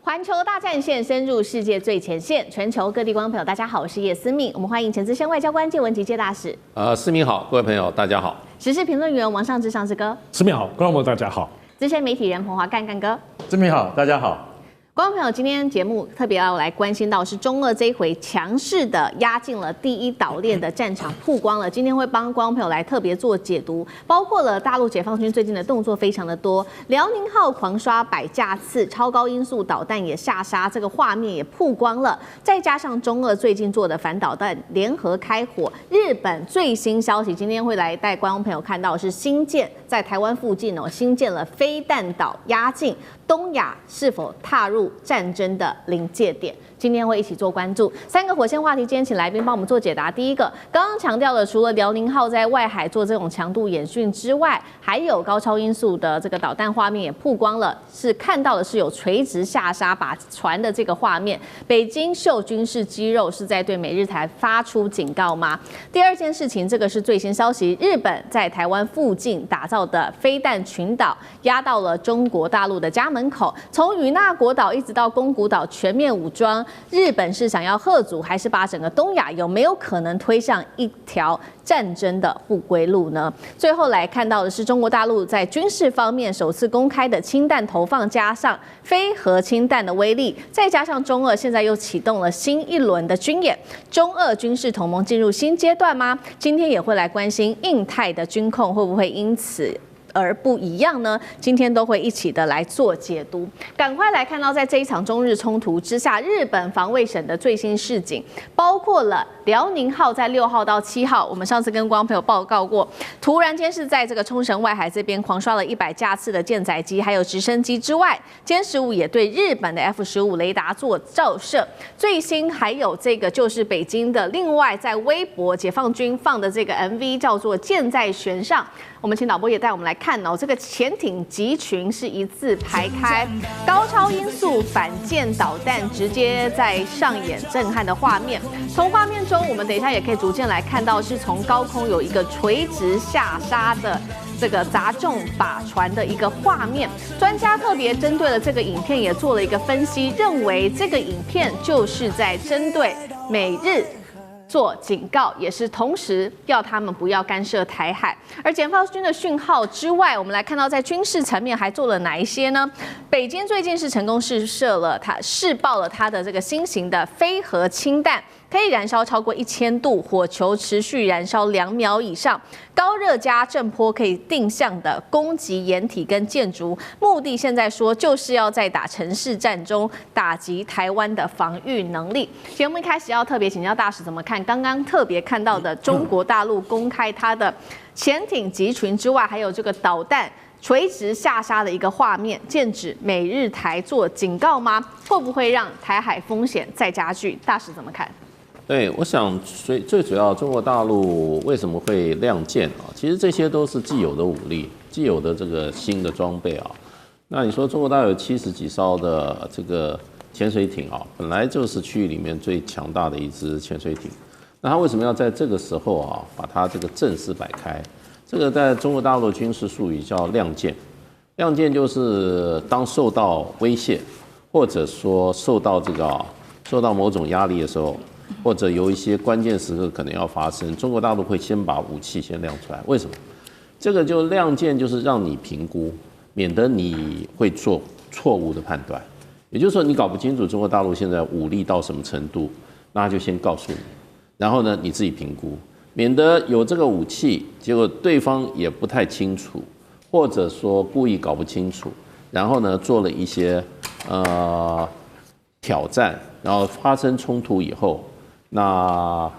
环球大战线深入世界最前线，全球各地观众朋友，大家好，我是叶思敏。我们欢迎前资深外交官介文吉介大使。思敏好，各位朋友大家好。时事评论员王尚志尚志哥。思敏好，观众朋友大家好。资深媒体人彭华干干哥。思敏好，大家好。观众朋友，今天节目特别要来关心到是中俄这一回强势的压进了第一岛链的战场曝光了。今天会帮观众朋友来特别做解读，包括了大陆解放军最近的动作非常的多，辽宁号狂刷100架次，超高音速导弹也下杀，这个画面也曝光了。再加上中俄最近做的反导弹联合开火，日本最新消息今天会来带观众朋友看到是新建在台湾附近新建了飞弹岛压境。东亚是否踏入战争的临界点？今天会一起做关注。3个火线话题，今天请来宾帮我们做解答。第一个，刚刚强调了，除了辽宁号在外海做这种强度演训之外，还有高超音速的这个导弹画面也曝光了，是看到的是有垂直下杀把船的这个画面。北京秀军事肌肉是在对美日台发出警告吗？第二件事情，这个是最新消息，日本在台湾附近打造的飞弹群岛压到了中国大陆的家门口，从与那国岛一直到宫古岛全面武装。日本是想要嚇阻，还是把整个东亚有没有可能推向一条战争的不归路呢？最后来看到的是中国大陆在军事方面首次公开的氢弹投放，加上非核氢弹的威力，再加上中俄现在又启动了新一轮的军演，中俄军事同盟进入新阶段吗？今天也会来关心印太的军控会不会因此而不一样呢？今天都会一起的来做解读。赶快来看到，在这一场中日冲突之下，日本防卫省的最新示警，包括了辽宁号在6号到7号，我们上次跟观众朋友报告过，突然间是在这个冲绳外海这边狂刷了100架次的舰载机，还有直升机之外，歼15也对日本的 F-15雷达做照射。最新还有这个就是北京的，另外在微博解放军放的这个 MV 叫做《箭在弦上》。我们请导播也带我们来看这个潜艇集群是一字排开，高超音速反舰导弹直接在上演震撼的画面。从画面中，我们等一下也可以逐渐来看到，是从高空有一个垂直下杀的这个砸中靶船的一个画面。专家特别针对了这个影片也做了一个分析，认为这个影片就是在针对美日做警告，也是同时要他们不要干涉台海。而解放军的讯号之外，我们来看到在军事层面还做了哪一些呢？北京最近是成功试爆了它的这个新型的非核氢弹，可以燃烧超过1000度，火球持续燃烧2秒以上，高热加震波可以定向的攻击掩体跟建筑，目的现在说就是要在打城市战中打击台湾的防御能力。节目一开始要特别请教大使怎么看刚刚特别看到的中国大陆公开它的潜艇集群之外，还有这个导弹垂直下杀的一个画面，剑指美日台做警告吗？会不会让台海风险再加剧？大使怎么看？对，我想最主要，中国大陆为什么会亮剑啊？其实这些都是既有的武力，既有的这个新的装备啊。那你说中国大陆有70几艘的这个潜水艇啊，本来就是区域里面最强大的一支潜水艇。那它为什么要在这个时候啊，把它这个阵势摆开？这个在中国大陆军事术语叫亮剑。亮剑就是当受到威胁，或者说受到某种压力的时候，或者有一些关键时刻可能要发生，中国大陆会先把武器先亮出来。为什么？这个就亮剑，就是让你评估，免得你会做错误的判断。也就是说，你搞不清楚中国大陆现在武力到什么程度，那就先告诉你，然后呢你自己评估，免得有这个武器，结果对方也不太清楚，或者说故意搞不清楚，然后呢做了一些挑战，然后发生冲突以后，那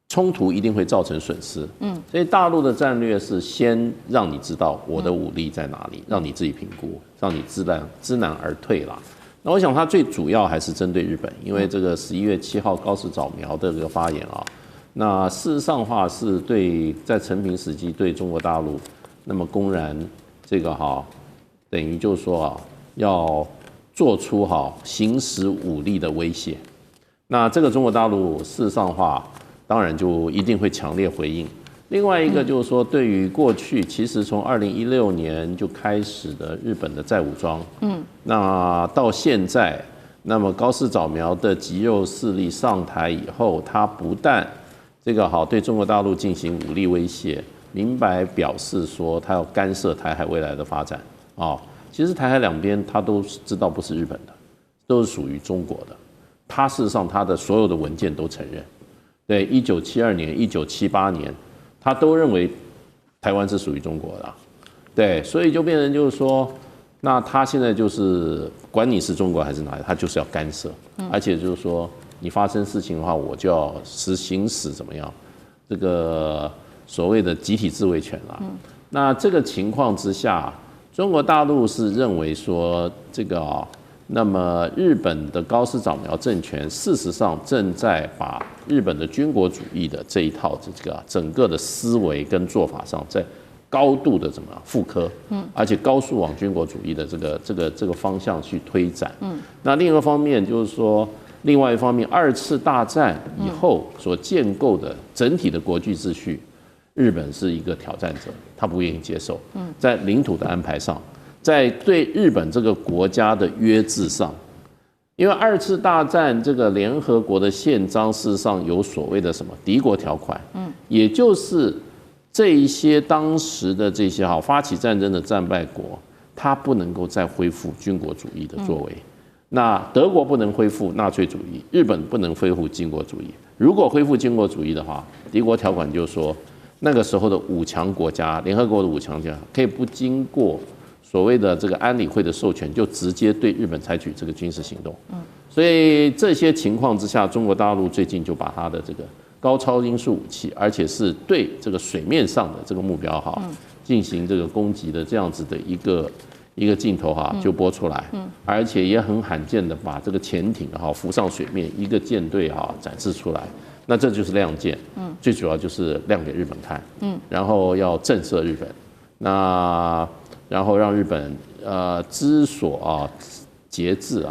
冲突一定会造成损失。所以大陆的战略是先让你知道我的武力在哪里，让你自己评估，让你知难而退啦。那我想它最主要还是针对日本，因为这个11月7号高市早苗的这个发言啊，那事实上的话是对在陈平时期对中国大陆，那么公然这个等于就是说要做出行使武力的威胁。那这个中国大陆事实上的话，当然就一定会强烈回应。另外一个就是说，对于过去其实从2016年就开始的日本的再武装，那到现在，那么高市早苗的极右势力上台以后，他不但这个对中国大陆进行武力威胁，明白表示说他要干涉台海未来的发展啊。其实台海两边他都知道不是日本的，都是属于中国的。他事实上他的所有的文件都承认，对，1972年、1978年。他都认为台湾是属于中国的，对，所以就变成就是说，那他现在就是管你是中国还是哪里，他就是要干涉，而且就是说你发生事情的话，我就要行使怎么样这个所谓的集体自卫权啦。那这个情况之下，中国大陆是认为说这个那么日本的高市早苗政权事实上正在把日本的军国主义的这一套这个整个的思维跟做法上，在高度的怎么复刻，而且高速往军国主义的这个方向去推展。那另一个方面就是说，另外一方面，2次大战以后所建构的整体的国际秩序，日本是一个挑战者，他不愿意接受。在领土的安排上，在对日本这个国家的约制上。因为2次大战这个联合国的宪章事实上有所谓的什么敌国条款，也就是这一些当时的这些发起战争的战败国，他不能够再恢复军国主义的作为。那德国不能恢复纳粹主义，日本不能恢复军国主义。如果恢复军国主义的话，敌国条款就说那个时候的5强国家，联合国的5强国家可以不经过所谓的这个安理会的授权，就直接对日本采取这个军事行动。所以这些情况之下，中国大陆最近就把它的这个高超音速武器，而且是对这个水面上的这个目标进行这个攻击的这样子的一个镜头就播出来，而且也很罕见的把这个潜艇浮上水面，一个舰队展示出来。那这就是亮剑，最主要就是亮给日本看，然后要震慑日本。那然后让日本知所节制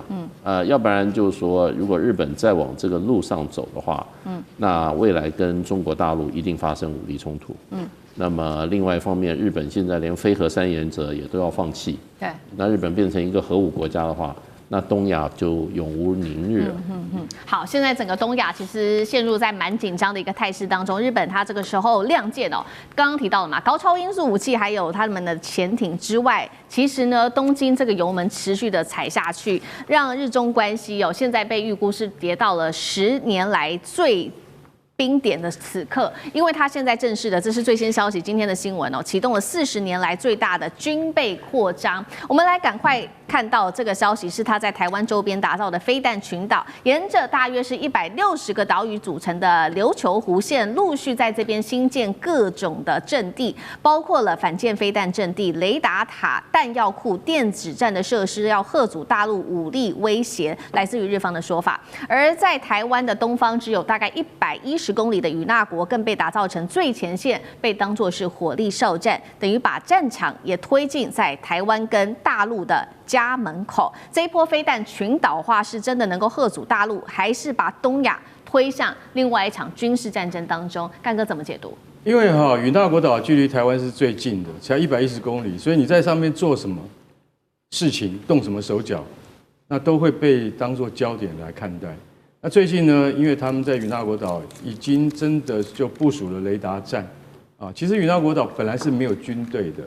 要不然就是说，如果日本再往这个路上走的话，那未来跟中国大陆一定发生武力冲突。那么另外一方面，日本现在连非核三原则也都要放弃。对，那日本变成一个核武国家的话，那东亚就永无宁日了。好，现在整个东亚其实陷入在蛮紧张的一个态势当中。日本它这个时候亮剑刚刚提到了嘛，高超音速武器还有他们的潜艇之外，其实呢，东京这个油门持续的踩下去，让日中关系现在被预估是跌到了10年来最冰点的此刻，因为他现在正式的，这是最新消息，今天的新闻启动了40年来最大的军备扩张。我们来赶快看到这个消息，是他在台湾周边打造的飞弹群岛，沿着大约是160个岛屿组成的琉球湖线，陆续在这边新建各种的阵地，包括了反舰飞弹阵地、雷达塔、弹药库、电子战的设施，要吓阻大陆武力威胁。来自于日方的说法，而在台湾的东方，只有大概110公里的与那国更被打造成最前线，被当作是火力哨站，等于把战场也推进在台湾跟大陆的家门口。这一波飞弹群岛化是真的能够吓阻大陆，还是把东亚推向另外一场军事战争当中？干哥怎么解读？因为与那国岛距离台湾是最近的，才110公里，所以你在上面做什么事情、动什么手脚，那都会被当作焦点来看待。那最近呢，因为他们在与那国岛已经真的就部署了雷达站其实与那国岛本来是没有军队的，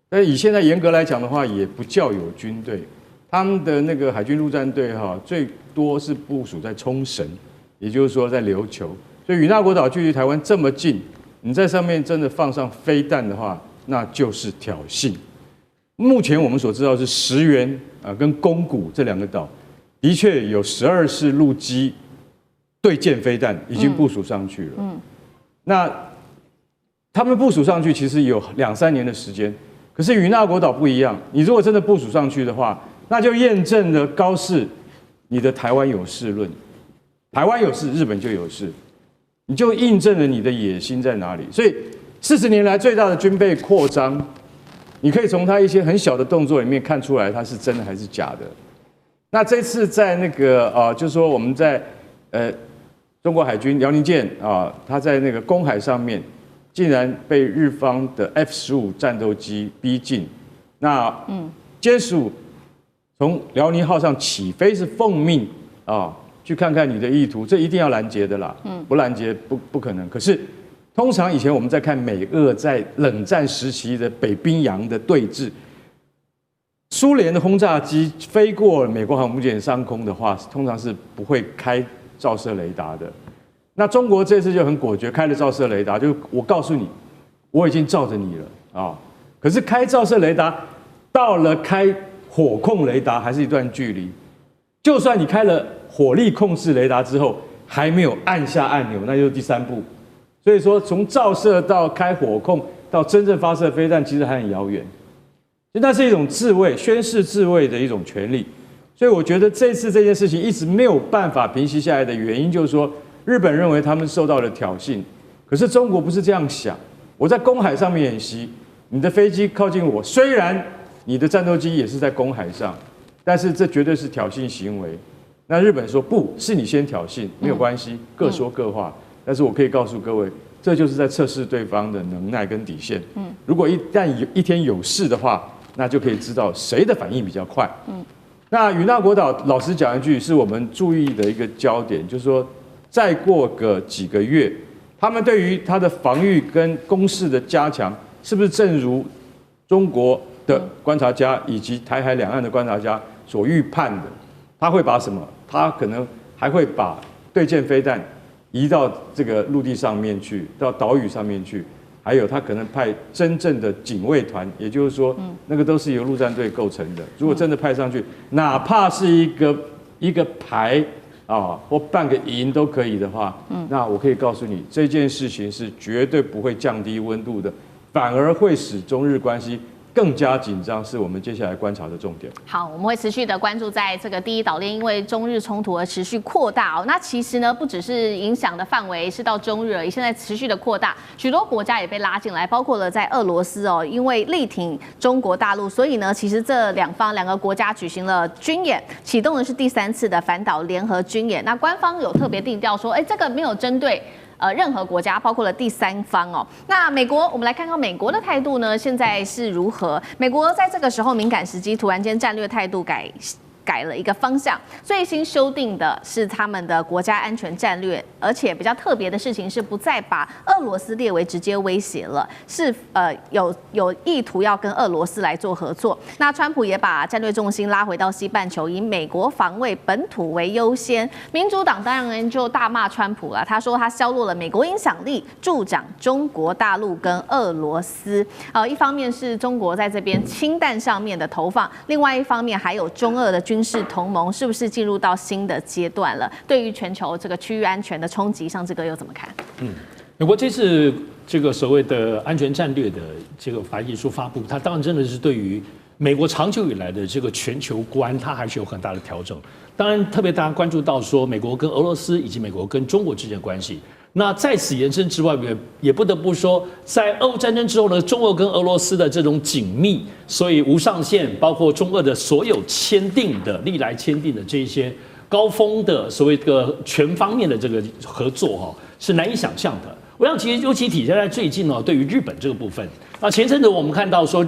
但以现在严格来讲的话，也不叫有军队。他们的那个海军陆战队最多是部署在冲绳，也就是说在琉球。所以与那国岛距离台湾这么近，你在上面真的放上飞弹的话，那就是挑衅。目前我们所知道是石垣跟宫古这2个岛。的确有12式陆基对舰飞弹已经部署上去了。那他们部署上去其实有2-3年的时间，可是与那国岛不一样，你如果真的部署上去的话，那就验证了高市你的台湾有事论，台湾有事，日本就有事，你就印证了你的野心在哪里。所以40年来最大的军备扩张，你可以从他一些很小的动作里面看出来，它是真的还是假的。那这次在那个就是说我们在中国海军辽宁舰它在那个公海上面竟然被日方的 F-15战斗机逼近。那歼15从辽宁号上起飞是奉命啊，去看看你的意图，这一定要拦截的啦。不拦截不可能。可是通常以前我们在看美俄在冷战时期的北冰洋的对峙，苏联的轰炸机飞过美国航母舰上空的话，通常是不会开照射雷达的。那中国这次就很果决，开了照射雷达，就我告诉你，我已经照着你了啊。可是开照射雷达到了开火控雷达还是一段距离。就算你开了火力控制雷达之后，还没有按下按钮，那就是第3步。所以说，从照射到开火控到真正发射飞弹，其实还很遥远。那是一种自卫、宣誓自卫的一种权利。所以我觉得这次这件事情一直没有办法平息下来的原因，就是说日本认为他们受到了挑衅，可是中国不是这样想。我在公海上面演习，你的飞机靠近我，虽然你的战斗机也是在公海上，但是这绝对是挑衅行为。那日本说不是你先挑衅，没有关系，各说各话。但是我可以告诉各位，这就是在测试对方的能耐跟底线。如果一旦一天有事的话，那就可以知道谁的反应比较快。那与那国岛老实讲一句，是我们注意的一个焦点，就是说再过个几个月，他们对于他的防御跟攻势的加强，是不是正如中国的观察家以及台海两岸的观察家所预判的？他会把什么？他可能还会把对舰飞弹移到这个陆地上面去，到岛屿上面去，还有他可能派真正的警卫团，也就是说，那个都是由陆战队构成的。如果真的派上去，哪怕是一个排啊或半个营都可以的话，那我可以告诉你，这件事情是绝对不会降低温度的，反而会使中日关系更加紧张，是我们接下来观察的重点。好，我们会持续的关注在这个第一岛链，因为中日冲突而持续扩大哦。那其实呢，不只是影响的范围是到中日而已，现在持续的扩大，许多国家也被拉进来，包括了在俄罗斯哦，因为力挺中国大陆，所以呢，其实这两个国家举行了军演，启动的是第3次的反岛联合军演。那官方有特别定调说，这个没有针对任何国家，包括了第三方哦。那美国，我们来看看美国的态度呢，现在是如何？美国在这个时候敏感时机，突然间战略态度改了一个方向，最新修订的是他们的国家安全战略，而且比较特别的事情是不再把俄罗斯列为直接威胁了，是有意图要跟俄罗斯来做合作。那川普也把战略重心拉回到西半球，以美国防卫本土为优先。民主党当然就大骂川普了，他说他削弱了美国影响力，助长中国大陆跟俄罗斯。一方面是中国在这边氢弹上面的投放，另外一方面还有中俄的军事同盟是不是进入到新的阶段了？对于全球这个区域安全的冲击，上志哥又怎么看？美国这次这个所谓的安全战略的这个白皮书发布，它当然真的是对于美国长久以来的这个全球观，它还是有很大的调整。当然，特别大家关注到说美国跟俄罗斯以及美国跟中国之间的关系。那在此延伸之外，也不得不说，在俄乌战争之后呢，中俄跟俄罗斯的这种紧密，所以无上限，包括中俄的所有历来签订的这些高峰的所谓的全方面的这个合作是难以想象的。我想其实尤其体现在最近对于日本这个部分，那前阵子我们看到说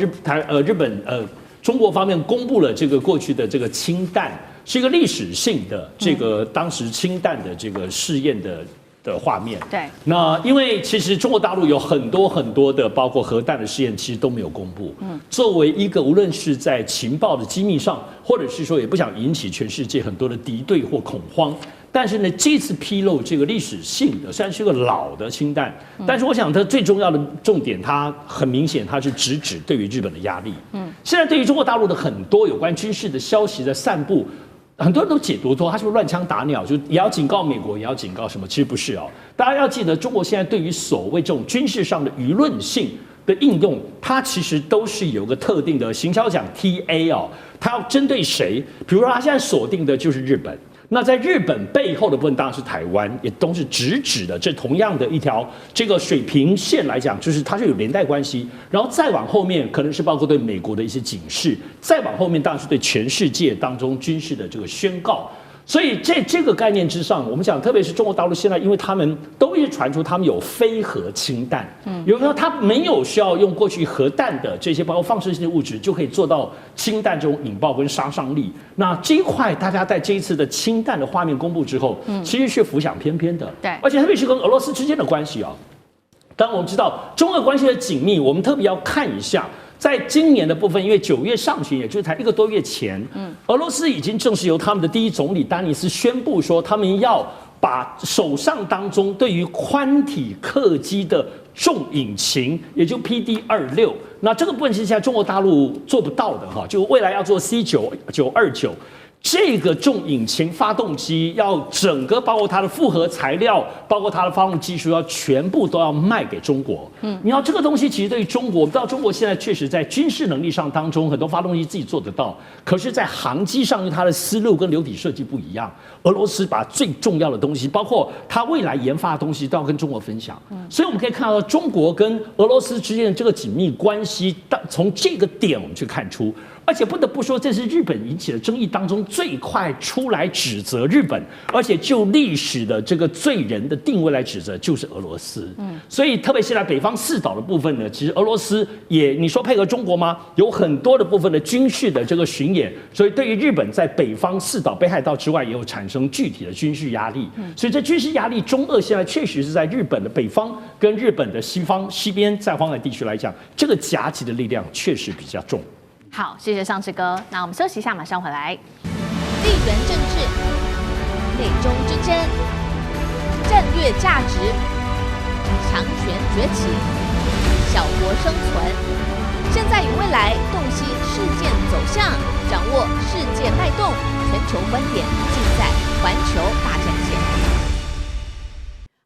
中国方面公布了这个过去的这个氢弹是一个历史性的这个当时氢弹的这个试验的画面。对，那因为其实中国大陆有很多的包括核弹的试验，其实都没有公布。作为一个无论是在情报的机密上，或者是说也不想引起全世界很多的敌对或恐慌，但是呢，这次披露这个历史性的，虽然是个老的氢弹，但是我想它最重要的重点，它很明显它是直指对于日本的压力。现在对于中国大陆的很多有关军事的消息的散布，很多人都解读说他是不是乱枪打鸟，就也要警告美国，也要警告什么？其实不是哦。大家要记得，中国现在对于所谓这种军事上的舆论性的应用，它其实都是有个特定的行销讲 TA 哦，它要针对谁？比如说，它现在锁定的就是日本。那在日本背后的部分当然是台湾，也都是直指的这同样的一条这个水平线来讲，就是它是有连带关系。然后再往后面，可能是包括对美国的一些警示；再往后面，当然是对全世界当中军事的这个宣告。所以这个概念之上，我们讲，特别是中国大陆现在，因为他们都一直传出他们有非核氢弹，有人说他没有需要用过去核弹的这些包括放射性的物质，就可以做到氢弹这种引爆跟杀伤力。那这一块大家在这一次的氢弹的画面公布之后，其实是浮想翩翩的，对，而且特别是跟俄罗斯之间的关系啊。当然我们知道中俄关系的紧密，我们特别要看一下。在今年的部分，因为9月上旬，也就是才1个多月前，俄罗斯已经正式由他们的第一总理丹尼斯宣布说，他们要把手上当中对于宽体客机的重引擎，也就 PD-26，那这个部分是现在中国大陆做不到的哈，就未来要做 C929。这个重引擎发动机要整个包括它的复合材料，包括它的发动技术，要全部都要卖给中国。你要这个东西其实对于中国，我们知道中国现在确实在军事能力上当中，很多发动机自己做得到，可是，在航机上，因为它的思路跟流体设计不一样，俄罗斯把最重要的东西，包括它未来研发的东西，都要跟中国分享。所以我们可以看到中国跟俄罗斯之间的这个紧密关系，从这个点我们去看出。而且不得不说，这是日本引起的争议当中最快出来指责日本，而且就历史的这个罪人的定位来指责，就是俄罗斯。所以特别是在北方四岛的部分呢，其实俄罗斯也你说配合中国吗？有很多的部分的军事的这个巡演，所以对于日本在北方四岛、北海道之外，也有产生具体的军事压力。所以这军事压力，中俄现在确实是在日本的北方跟日本的西边在荒海地区来讲，这个夹击的力量确实比较重。好，谢谢上次哥。那我们休息一下，马上回来。地缘政治、内中之争、战略价值、强权崛起、小国生存，现在与未来洞悉事件走向，掌握世界脉动，全球观点尽在环球大战线。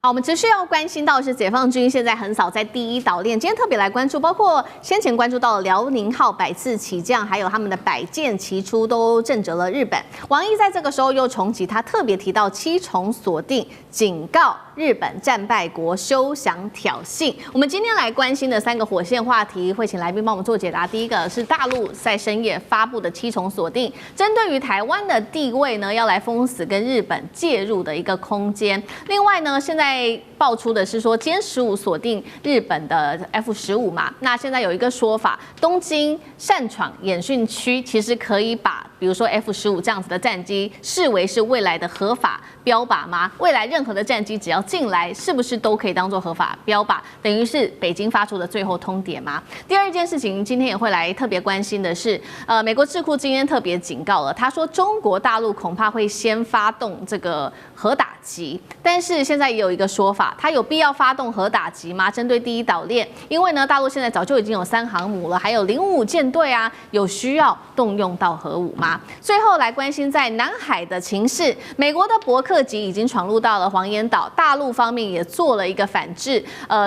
好，我们持续要关心到是解放军现在横扫在第一岛链，今天特别来关注，包括先前关注到辽宁号百次起降，还有他们的百舰齐出，都震慑了日本。王毅在这个时候又重启，他特别提到7重锁定，警告日本战败国休想挑衅。我们今天来关心的3个火线话题，会请来宾帮我们做解答。第一个是大陆在深夜发布的7重锁定，针对于台湾的地位呢，要来封死跟日本介入的一个空间。另外呢，现在爆出的是说歼15锁定日本的 F-15嘛，那现在有一个说法，东京擅闯演训区其实可以把比如说 F-15这样子的战机视为是未来的合法标靶吗？未来任何的战机只要进来，是不是都可以当做合法标靶？等于是北京发出的最后通牒吗？第二件事情，今天也会来特别关心的是，美国智库今天特别警告了，他说中国大陆恐怕会先发动这个核打击，但是现在也有一个说法，他有必要发动核打击吗？针对第一岛链，因为呢，大陆现在早就已经有3航母了，还有05舰队啊，有需要动用到核武吗？最后来关心在南海的情势，美国的伯克级已经闯入到了黄岩岛，大陆方面也做了一个反制，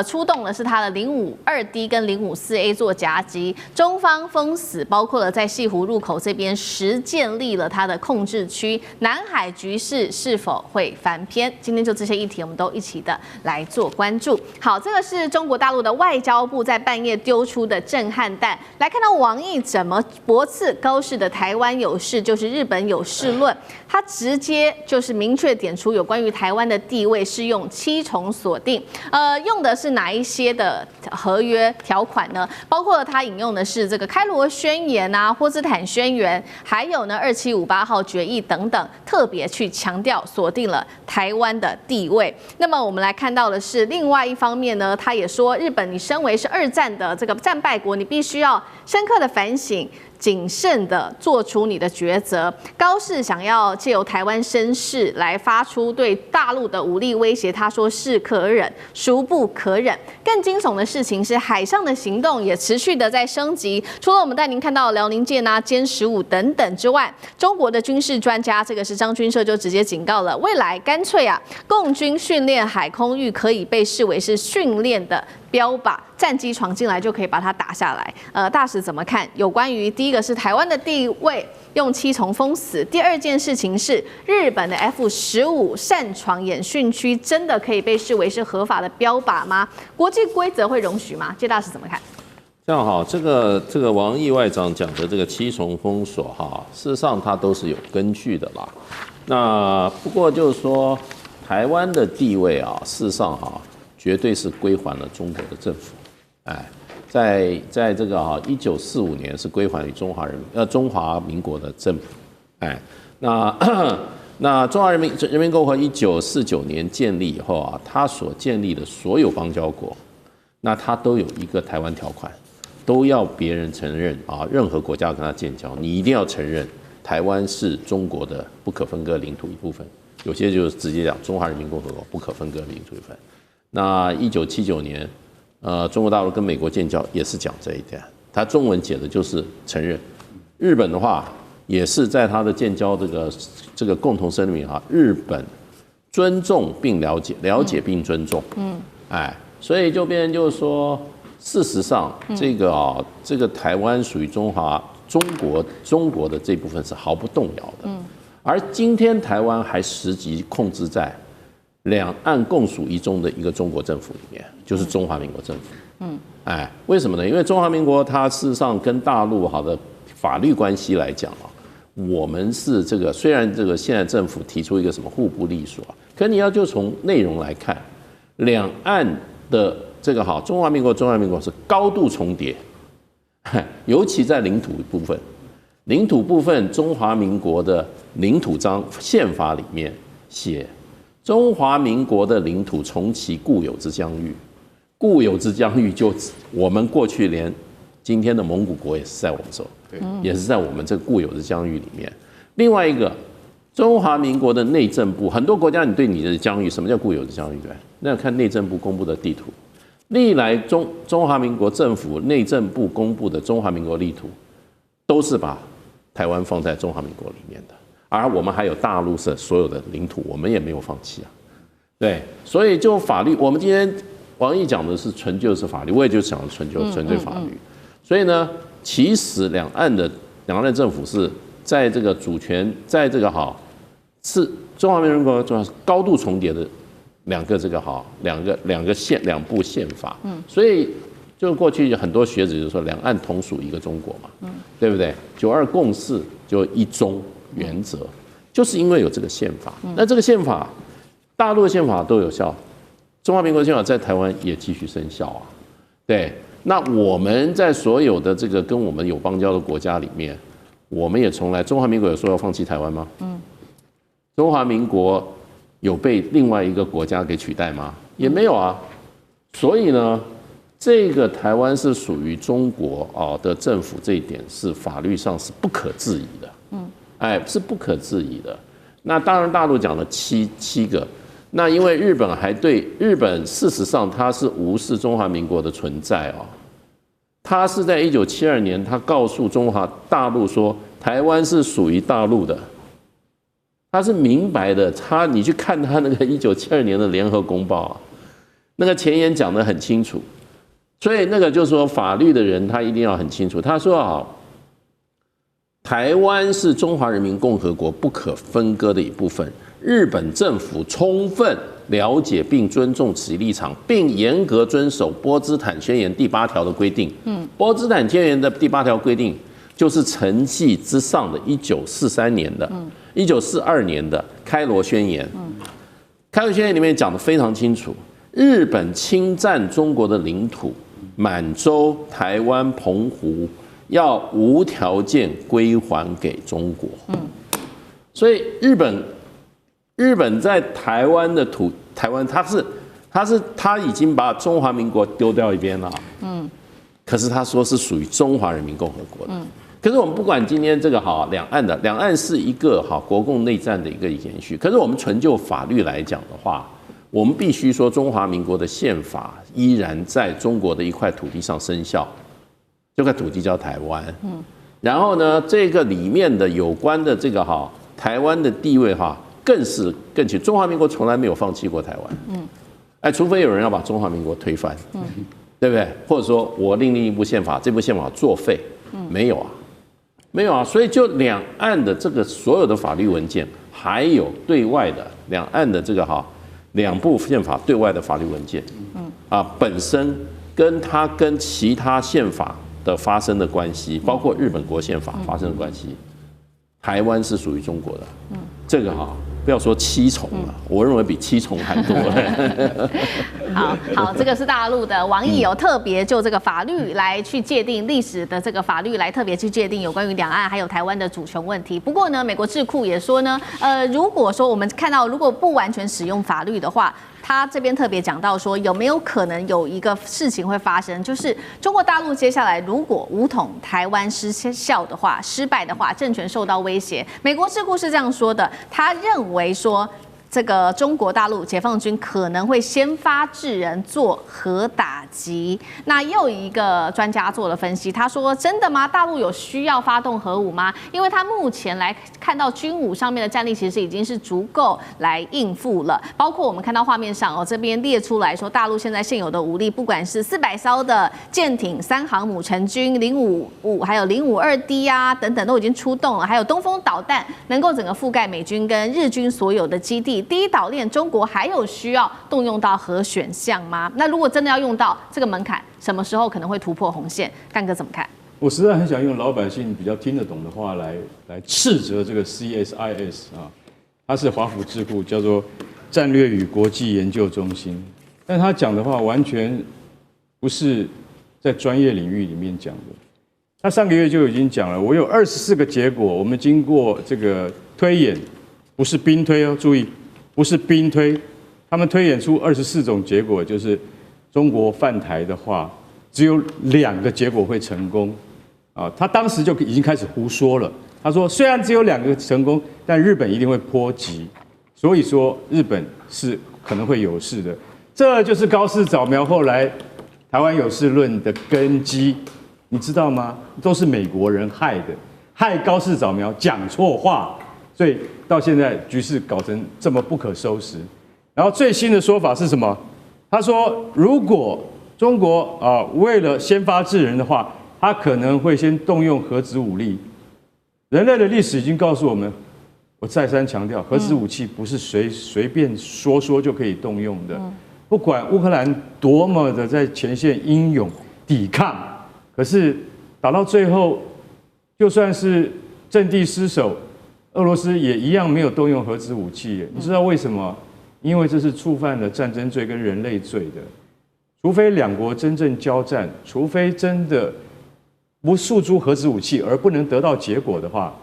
出动的是他的052D 跟054A 做夹击，中方封死，包括了在西湖入口这边实建立了它的控制区，南海局势是否会翻篇？今天就这些议题，我们都一起的来做关注。好，这个是中国大陆的外交部在半夜丢出的震撼弹，来看到王毅怎么驳斥高市的台湾有事就是日本有事论，他直接就是明确点出有关于台湾的地位是用7重锁定，用的是哪一些的合约条款呢？包括他引用的是这个开罗宣言啊、波茨坦宣言，还有呢2758号决议等等，特别去强调锁定了台湾的地位。那么我们来看到的是另外一方面呢，他也说日本你身为是2战的这个战败国，你必须要深刻的反省，谨慎的做出你的抉择。高市想要借由台湾声势来发出对大陆的武力威胁，他说是可忍，孰不可忍。更惊悚的事情是，海上的行动也持续的在升级。除了我们带您看到辽宁舰啊、歼15等等之外，中国的军事专家，这个是张军社就直接警告了，未来干脆啊，共军训练海空域可以被视为是训练的标靶，战机闯进来就可以把它打下来。大使怎么看？有关于第一个是台湾的地位用7重封死，第二件事情是日本的 F-15擅闯演训区，真的可以被视为是合法的标靶吗？国际规则会容许吗？谢大使怎么看？这样哈，这个王毅外长讲的这个7重封锁哈，事实上它都是有根据的啦。那不过就是说，台湾的地位啊，事实上啊，绝对是归还了中国的政府。哎，在这个1945年是归还于中华民国的政府。哎，那中华人民共和国1949年建立以后啊，它所建立的所有邦交国，那它都有一个台湾条款，都要别人承认啊，任何国家跟它建交，你一定要承认台湾是中国的不可分割领土一部分。有些就是直接讲中华人民共和国不可分割领土一部分。那1979年，中国大陆跟美国建交也是讲这一点，它中文解的就是承认。日本的话，也是在他的建交这个共同声明啊，日本尊重并了解并尊重，所以就变成就是说，事实上这个台湾属于中国的这部分是毫不动摇的，而今天台湾还实际控制在两岸共属一中的一个中国政府里面，就是中华民国政府，为什么呢？因为中华民国它事实上跟大陆的法律关系来讲啊。我们是这个，虽然这个现在政府提出一个什么互不隶属啊，可你要就从内容来看，两岸的这个中华民国是高度重叠，尤其在领土部分，中华民国的领土宪法里面写，中华民国的领土从其固有之疆域，就我们过去连今天的蒙古国也是在我们手。也是在我们这个固有的疆域里面。另外一个，中华民国的内政部，很多国家你对你的疆域，什么叫固有的疆域？对，那要看内政部公布的地图。历来中华民国政府内政部公布的中华民国地图，都是把台湾放在中华民国里面的，而我们还有大陆的所有的领土，我们也没有放弃啊。对，所以就法律，我们今天王毅讲的是纯就是法律，我也就讲纯粹法律。所以呢，其实两岸的政府是在这个主权，在这个是中华民国高度重叠的两部宪法。所以就过去很多学者就说两岸同属一个中国嘛，对不对？9·2共识就一中原则，就是因为有这个宪法。那这个宪法，大陆的宪法都有效，中华民国宪法在台湾也继续生效啊，对。那我们在所有的这个跟我们有邦交的国家里面，我们也从来中华民国有说要放弃台湾吗？中华民国有被另外一个国家给取代吗？也没有啊。所以呢，这个台湾是属于中国的政府，这一点是法律上是不可置疑的。是不可置疑的。那当然，大陆讲了七个。那因为日本事实上它是无视中华民国的存在他是在1972年，他告诉中华大陆说，台湾是属于大陆的，他是明白的。你去看他那个1972年的联合公报那个前言讲得很清楚。所以那个就是说，法律的人他一定要很清楚。他说台湾是中华人民共和国不可分割的一部分。日本政府充分了解并尊重其立场，并严格遵守波茨坦宣言第8条的规定。波茨坦宣言的第8条规定就是承继之上的1942年的开罗宣言。开罗宣言里面讲得非常清楚，日本侵占中国的领土，满洲、台湾、澎湖要无条件归还给中国。所以日本在台湾的台湾，他已经把中华民国丢掉一边了。可是他说是属于中华人民共和国的。可是我们不管今天这个两岸是一个国共内战的一个延续。可是我们纯就法律来讲的话，我们必须说中华民国的宪法依然在中国的一块土地上生效，这块土地叫台湾。然后呢，这个里面的有关的这个台湾的地位更清。中华民国从来没有放弃过台湾，除非有人要把中华民国推翻，对不对？或者说我另一部宪法，这部宪法作废，没有啊，所以就两岸的这个所有的法律文件，还有对外的两岸的这个两部宪法对外的法律文件，本身跟其他宪法的发生的关系，包括日本国宪法发生的关系，台湾是属于中国的。这个不要说7重了，我认为比7重还多。好，这个是大陆的王毅有特别就这个法律来去界定历史的这个法律来特别去界定有关于两岸还有台湾的主权问题。不过呢，美国智库也说呢，如果说我们看到如果不完全使用法律的话，他这边特别讲到说，有没有可能有一个事情会发生，就是中国大陆接下来如果武统台湾失败的话，政权受到威胁。美国智库是这样说的，他认为说，这个中国大陆解放军可能会先发制人做核打击。那又一个专家做了分析，他说：“真的吗？大陆有需要发动核武吗？因为他目前来看到军武上面的战力，其实已经是足够来应付了。包括我们看到画面上这边列出来说，大陆现在现有的武力，不管是400艘的舰艇、3航母成军、055还有052D 啊等等，都已经出动了。还有东风导弹，能够整个覆盖美军跟日军所有的基地。第一岛链，中国还有需要动用到核选项吗？那如果真的要用到这个门槛，什么时候可能会突破红线？干哥怎么看？我实在很想用老百姓比较听得懂的话来斥责这个 CSIS 啊，它是华府智库，叫做战略与国际研究中心，但他讲的话完全不是在专业领域里面讲的。他上个月就已经讲了，我有24个结果，我们经过这个推演，不是兵推哦，注意。不是兵推，他们推演出24种结果，就是中国犯台的话，只有2个结果会成功。啊，他当时就已经开始胡说了。他说，虽然只有2个成功，但日本一定会波及，所以说日本是可能会有事的。这就是高市早苗后来台湾有事论的根基，你知道吗？都是美国人害的，害高市早苗讲错话。所以到现在局势搞成这么不可收拾，然后最新的说法是什么？他说，如果中国为了先发制人的话，他可能会先动用核子武力。人类的历史已经告诉我们，我再三强调，核子武器不是随便说就可以动用的。不管乌克兰多么的在前线英勇抵抗，可是打到最后，就算是阵地失守。俄罗斯也一样没有动用核子武器，你知道为什么？因为这是触犯了战争罪跟人类罪的。除非2国真正交战，除非真的不诉诸核子武器而不能得到结果的话，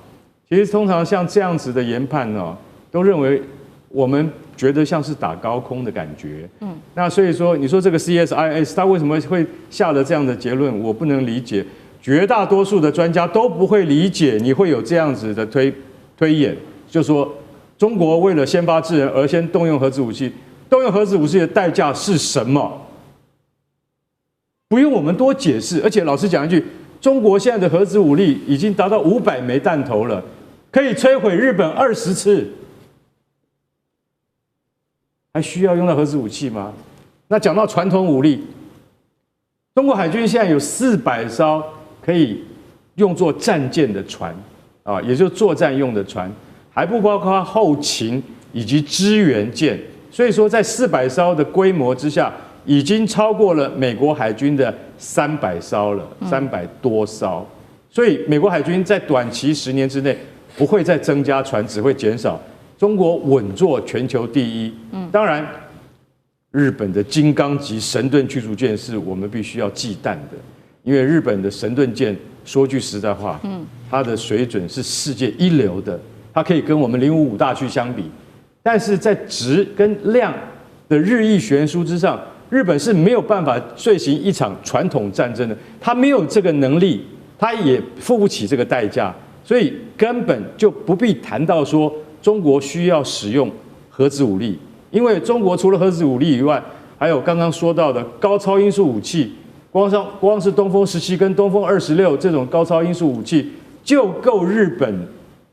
其实通常像这样子的研判呢，都认为我们觉得像是打高空的感觉。那所以说，你说这个 CSIS 他为什么会下了这样的结论？我不能理解，绝大多数的专家都不会理解你会有这样子的推演，就说中国为了先发制人而先动用核子武器，动用核子武器的代价是什么？不用我们多解释。而且老实讲一句，中国现在的核子武力已经达到500枚弹头了，可以摧毁日本20次，还需要用到核子武器吗？那讲到传统武力，中国海军现在有400艘可以用作战舰的船。也就是作战用的船，还不包括后勤以及支援舰。所以说，在400艘的规模之下，已经超过了美国海军的300艘了，300多艘。所以，美国海军在短期10年之内不会再增加船，只会减少。中国稳坐全球第一。当然，日本的金刚级神盾驱逐舰是我们必须要忌惮的，因为日本的神盾舰。说句实在话，它的水准是世界一流的，它可以跟我们055大驱相比，但是在质跟量的日益悬殊之上，日本是没有办法遂行一场传统战争的，它没有这个能力，它也付不起这个代价，所以根本就不必谈到说中国需要使用核子武力，因为中国除了核子武力以外，还有刚刚说到的高超音速武器。光是东风17跟东风26这种高超音速武器，就够日本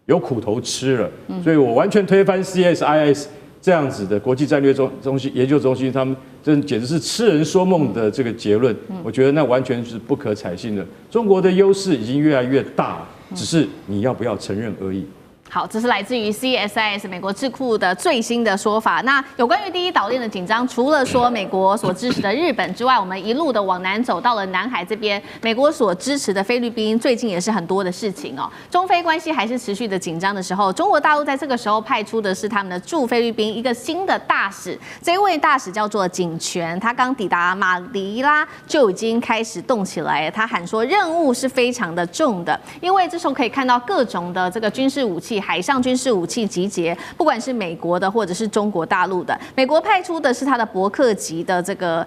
有苦头吃了。所以我完全推翻 CSIS 这样子的国际战略中心研究中心，他们这简直是痴人说梦的这个结论。我觉得那完全是不可采信的。中国的优势已经越来越大，只是你要不要承认而已。好，这是来自于 CSIS 美国智库的最新的说法。那有关于第一岛链的紧张，除了说美国所支持的日本之外，我们一路的往南走到了南海这边，美国所支持的菲律宾最近也是很多的事情哦。中菲关系还是持续的紧张的时候，中国大陆在这个时候派出的是他们的驻菲律宾一个新的大使，这位大使叫做景泉，他刚抵达马尼拉就已经开始动起来了。他喊说任务是非常的重的，因为这时候可以看到各种的这个军事武器。海上军事武器集结，不管是美国的或者是中国大陆的，美国派出的是它的伯克级的这个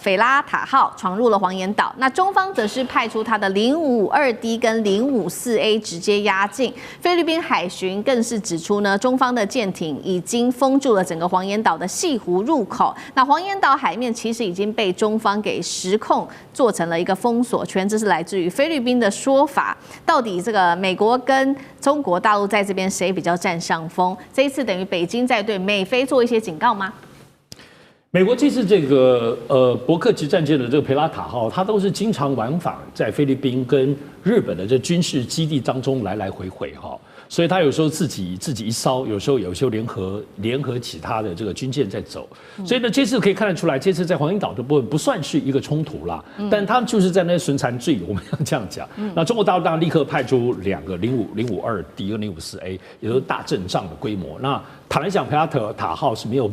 斐拉塔号闯入了黄岩岛，那中方则是派出它的052D 跟054A 直接压境。菲律宾海巡更是指出呢，中方的舰艇已经封住了整个黄岩岛的西湖入口。那黄岩岛海面其实已经被中方给实控，做成了一个封锁圈。这是来自于菲律宾的说法。到底这个美国跟中国大陆在这边谁比较占上风？这一次等于北京在对美菲做一些警告吗？美国这次这个伯克级战舰的这个培拉塔号，它都是经常往返在菲律宾跟日本的这军事基地当中来来回回哈，所以它有时候自己一艘，有时候联合其他的这个军舰在走，所以呢这次可以看得出来，这次在黄岩岛的部分不算是一个冲突啦，但他们就是在那损残罪，我们要这样讲。那中国大陆当然立刻派出2个052D 跟054A， 也都是大阵仗的规模。那坦白讲，培拉塔号是没有。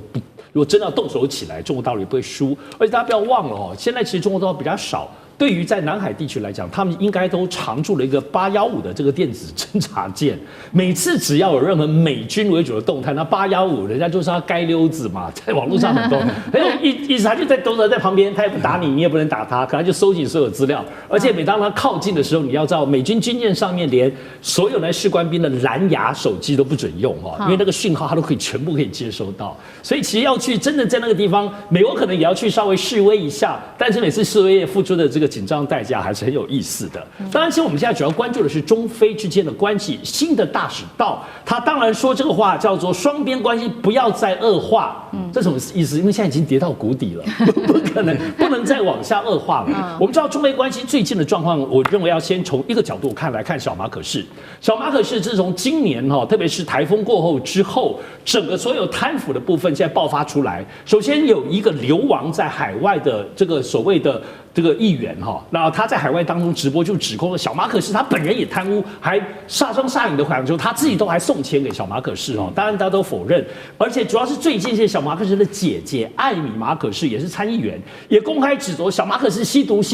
如果真的要动手起来，中国大陆也不会输。而且大家不要忘了哦，现在其实中国大陆比较少。对于在南海地区来讲，他们应该都常驻了一个815的这个电子侦察舰。每次只要有任何美军为主的动态，那815人家就是他街溜子嘛，在网络上很多，很有意思。他就在躲在旁边，他也不打你，你也不能打他，可能就收集所有资料。而且每当他靠近的时候，你要知道，美军军舰上面连所有的士官兵的蓝牙手机都不准用哈，因为那个讯号他都可以全部可以接收到。所以其实要去真的在那个地方，美国可能也要去稍微示威一下，但是每次示威也付出的这个紧张代价还是很有意思的。当然，其实我们现在主要关注的是中菲之间的关系。新的大使到，他当然说这个话叫做双边关系不要再恶化。这什么意思？因为现在已经跌到谷底了，不可能不能再往下恶化了。我们知道中菲关系最近的状况，我认为要先从一个角度来看小马可仕。小马可仕自从今年特别是台风过后之后，整个所有贪腐的部分现在爆发出来。首先有一个流亡在海外的这个所谓的这个议员那他在海外当中直播就指控了小马可仕他本人也贪污，还煞妆煞影的讲说他自己都还送钱给小马可仕当然大家都否认，而且主要是最近是小马可仕的姐姐艾米马可仕也是参议员，也公开指责小马可仕吸毒。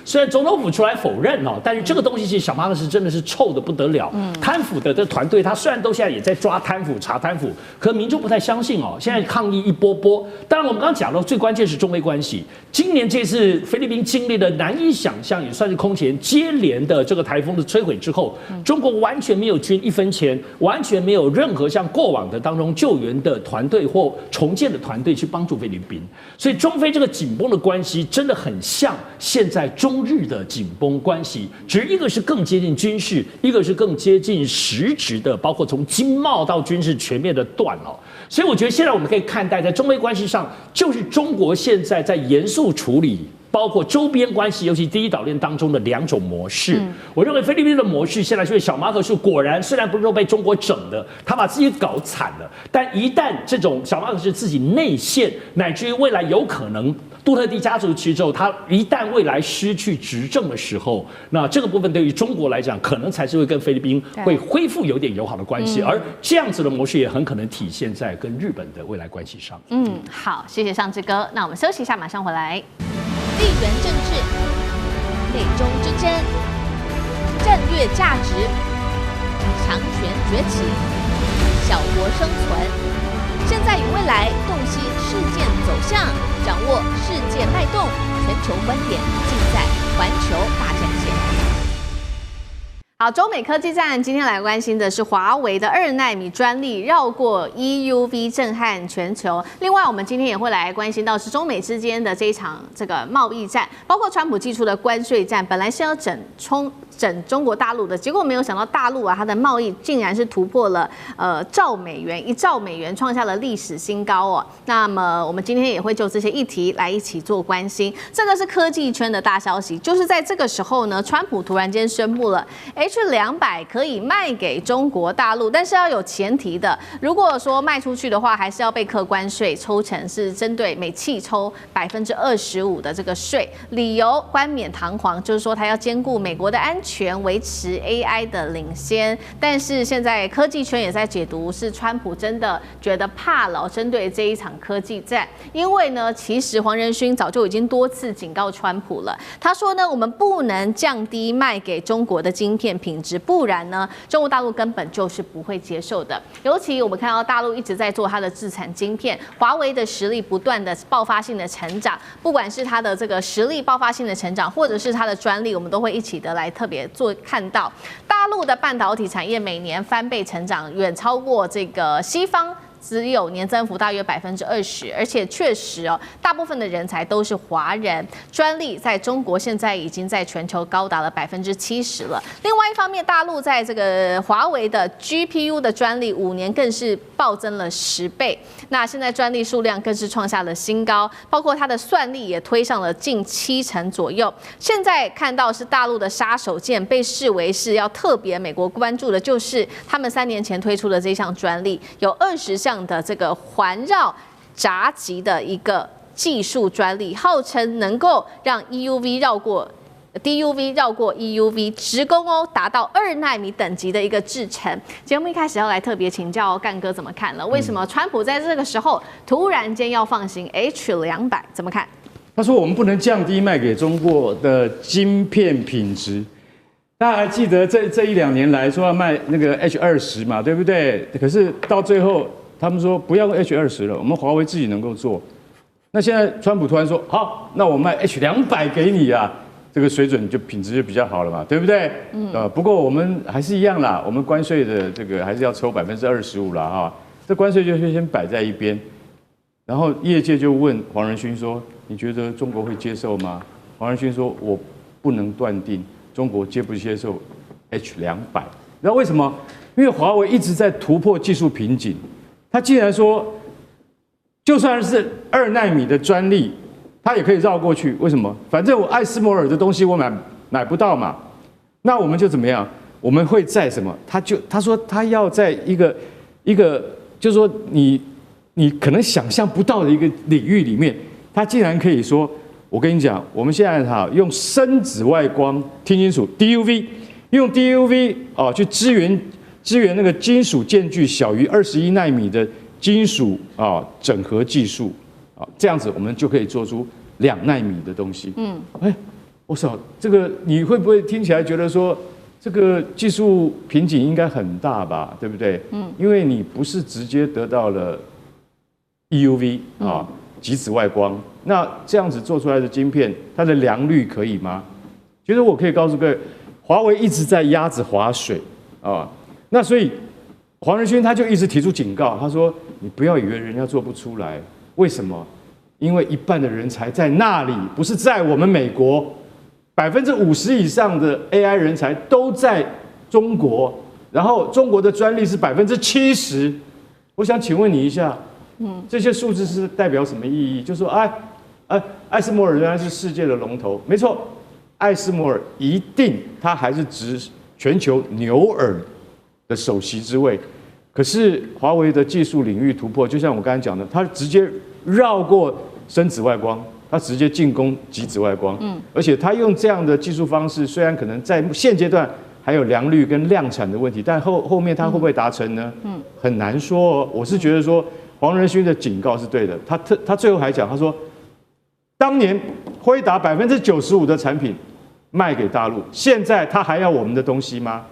虽然总统府出来否认但是这个东西其实小马可仕真的是臭得不得了。贪腐的这团队他虽然都现在也在抓贪腐查贪腐，可民众不太相信现在抗议一波波。当然我们刚刚讲到最关键是中菲关系，今年这次菲律宾经历了难以想象，也算是空前接连的这个台风的摧毁之后，中国完全没有捐1分钱，完全没有任何像过往的当中救援的团队或重建的团队去帮助菲律宾，所以中菲这个紧绷的关系真的很像现在中日的紧绷关系，只是一个是更接近军事，一个是更接近实质的，包括从经贸到军事全面的断所以我觉得现在我们可以看待在中菲关系上，就是中国现在在严肃处理包括周边关系，尤其第一岛链当中的2种模式。我认为菲律宾的模式现在就是小马可仕果然虽然不是说被中国整的，他把自己搞惨了，但一旦这种小马可仕自己内线，乃至于未来有可能杜特地家族之后，他一旦未来失去执政的时候，那这个部分对于中国来讲，可能才是会跟菲律宾会恢复有点友好的关系，而这样子的模式也很可能体现在跟日本的未来关系上。好，谢谢尚志哥，那我们休息一下，马上回来。地缘政治、美中之争、战略价值、强权崛起、小国生存，现在与未来洞悉事件走向，掌握世界脉动，全球观点尽在环球大战线。好，中美科技战今天来关心的是华为的2奈米专利绕过 EUV 震撼全球。另外，我们今天也会来关心到是中美之间的这一场这个贸易战，包括川普寄出的关税战，本来是要整中国大陆的，结果没有想到大陆啊，它的贸易竟然是突破了1兆美元，创下了历史新高哦。那么我们今天也会就这些议题来一起做关心。这个是科技圈的大消息，就是在这个时候呢，川普突然间宣布了 H200可以卖给中国大陆，但是要有前提的，如果说卖出去的话，还是要被课关税，抽成是针对每汽抽25%的这个税，理由冠冕堂皇，就是说它要兼顾美国的安全，维持 AI 的领先。但是现在科技圈也在解读，是川普真的觉得怕了，针对这一场科技战。因为呢，其实黄仁勋早就已经多次警告川普了，他说呢，我们不能降低卖给中国的晶片品质，不然呢，中国大陆根本就是不会接受的。尤其我们看到大陆一直在做它的自产晶片，华为的实力不断的爆发性的成长，不管是它的这个实力爆发性的成长，或者是它的专利，我们都会一起的来特别看到大陆的半导体产业每年翻倍成长，远超过这个西方。只有年增幅大约20%，而且确实哦，大部分的人才都是华人，专利在中国现在已经在全球高达了70%了。另外一方面，大陆在这个华为的 GPU 的专利5年更是暴增了10倍，那现在专利数量更是创下了新高，包括它的算力也推上了近70%左右。现在看到是大陆的杀手锏，被视为是要特别美国关注的，就是他们3年前推出的这项专利，有20项的这个环绕闸极的一个技术专利，号称能够让 EUV 绕过 DUV 绕过 EUV， 直攻哦，达到2奈米等级的一个制程。节目一开始要来特别请教干哥怎么看了？为什么川普在这个时候突然间要放行 H200？怎么看？他说我们不能降低卖给中国的晶片品质。大家还记得这1-2年来说要卖那个 H20嘛，对不对？可是到最后他们说不要用 H20了，我们华为自己能够做。那现在川普突然说好，那我卖 H200给你啊，这个水准就品质就比较好了嘛，对不对？不过我们还是一样啦，我们关税的这个还是要抽25%啦哈，这关税就先摆在一边。然后业界就问黄仁勋说：“你觉得中国会接受吗？”黄仁勋说：“我不能断定中国接不接受 H200。”你知道为什么？因为华为一直在突破技术瓶颈。他既然说，就算是2奈米的专利，他也可以绕过去。为什么？反正我艾斯摩尔的东西我买不到嘛。那我们就怎么样？我们会在什么？他说他要在一个，就是说你可能想象不到的一个领域里面，他竟然可以说，我跟你讲，我们现在用深紫外光，听清楚 ，DUV， 用 DUV 去支援那个金属间距小于21奈米的金属整合技术这样子我们就可以做出2奈米的东西。我操，这个你会不会听起来觉得说这个技术瓶颈应该很大吧？对不对？因为你不是直接得到了 EUV 极紫外光，那这样子做出来的晶片，它的良率可以吗？其实我可以告诉各位，华为一直在鸭子划水那所以黄仁勋他就一直提出警告，他说：“你不要以为人家做不出来，为什么？因为一半的人才在那里，不是在我们美国，50%以上的 AI 人才都在中国，然后中国的专利是70%。我想请问你一下，这些数字是代表什么意义？就是说，艾斯摩尔仍然是世界的龙头，没错，艾斯摩尔一定它还是值全球牛耳的首席之位，可是华为的技术领域突破，就像我刚才讲的，它直接绕过深紫外光，它直接进攻极紫外光，而且它用这样的技术方式，虽然可能在现阶段还有良率跟量产的问题，但后面它会不会达成呢？很难说。我是觉得说黄仁勋的警告是对的，他最后还讲，他说，当年辉达95%的产品卖给大陆，现在他还要我们的东西吗？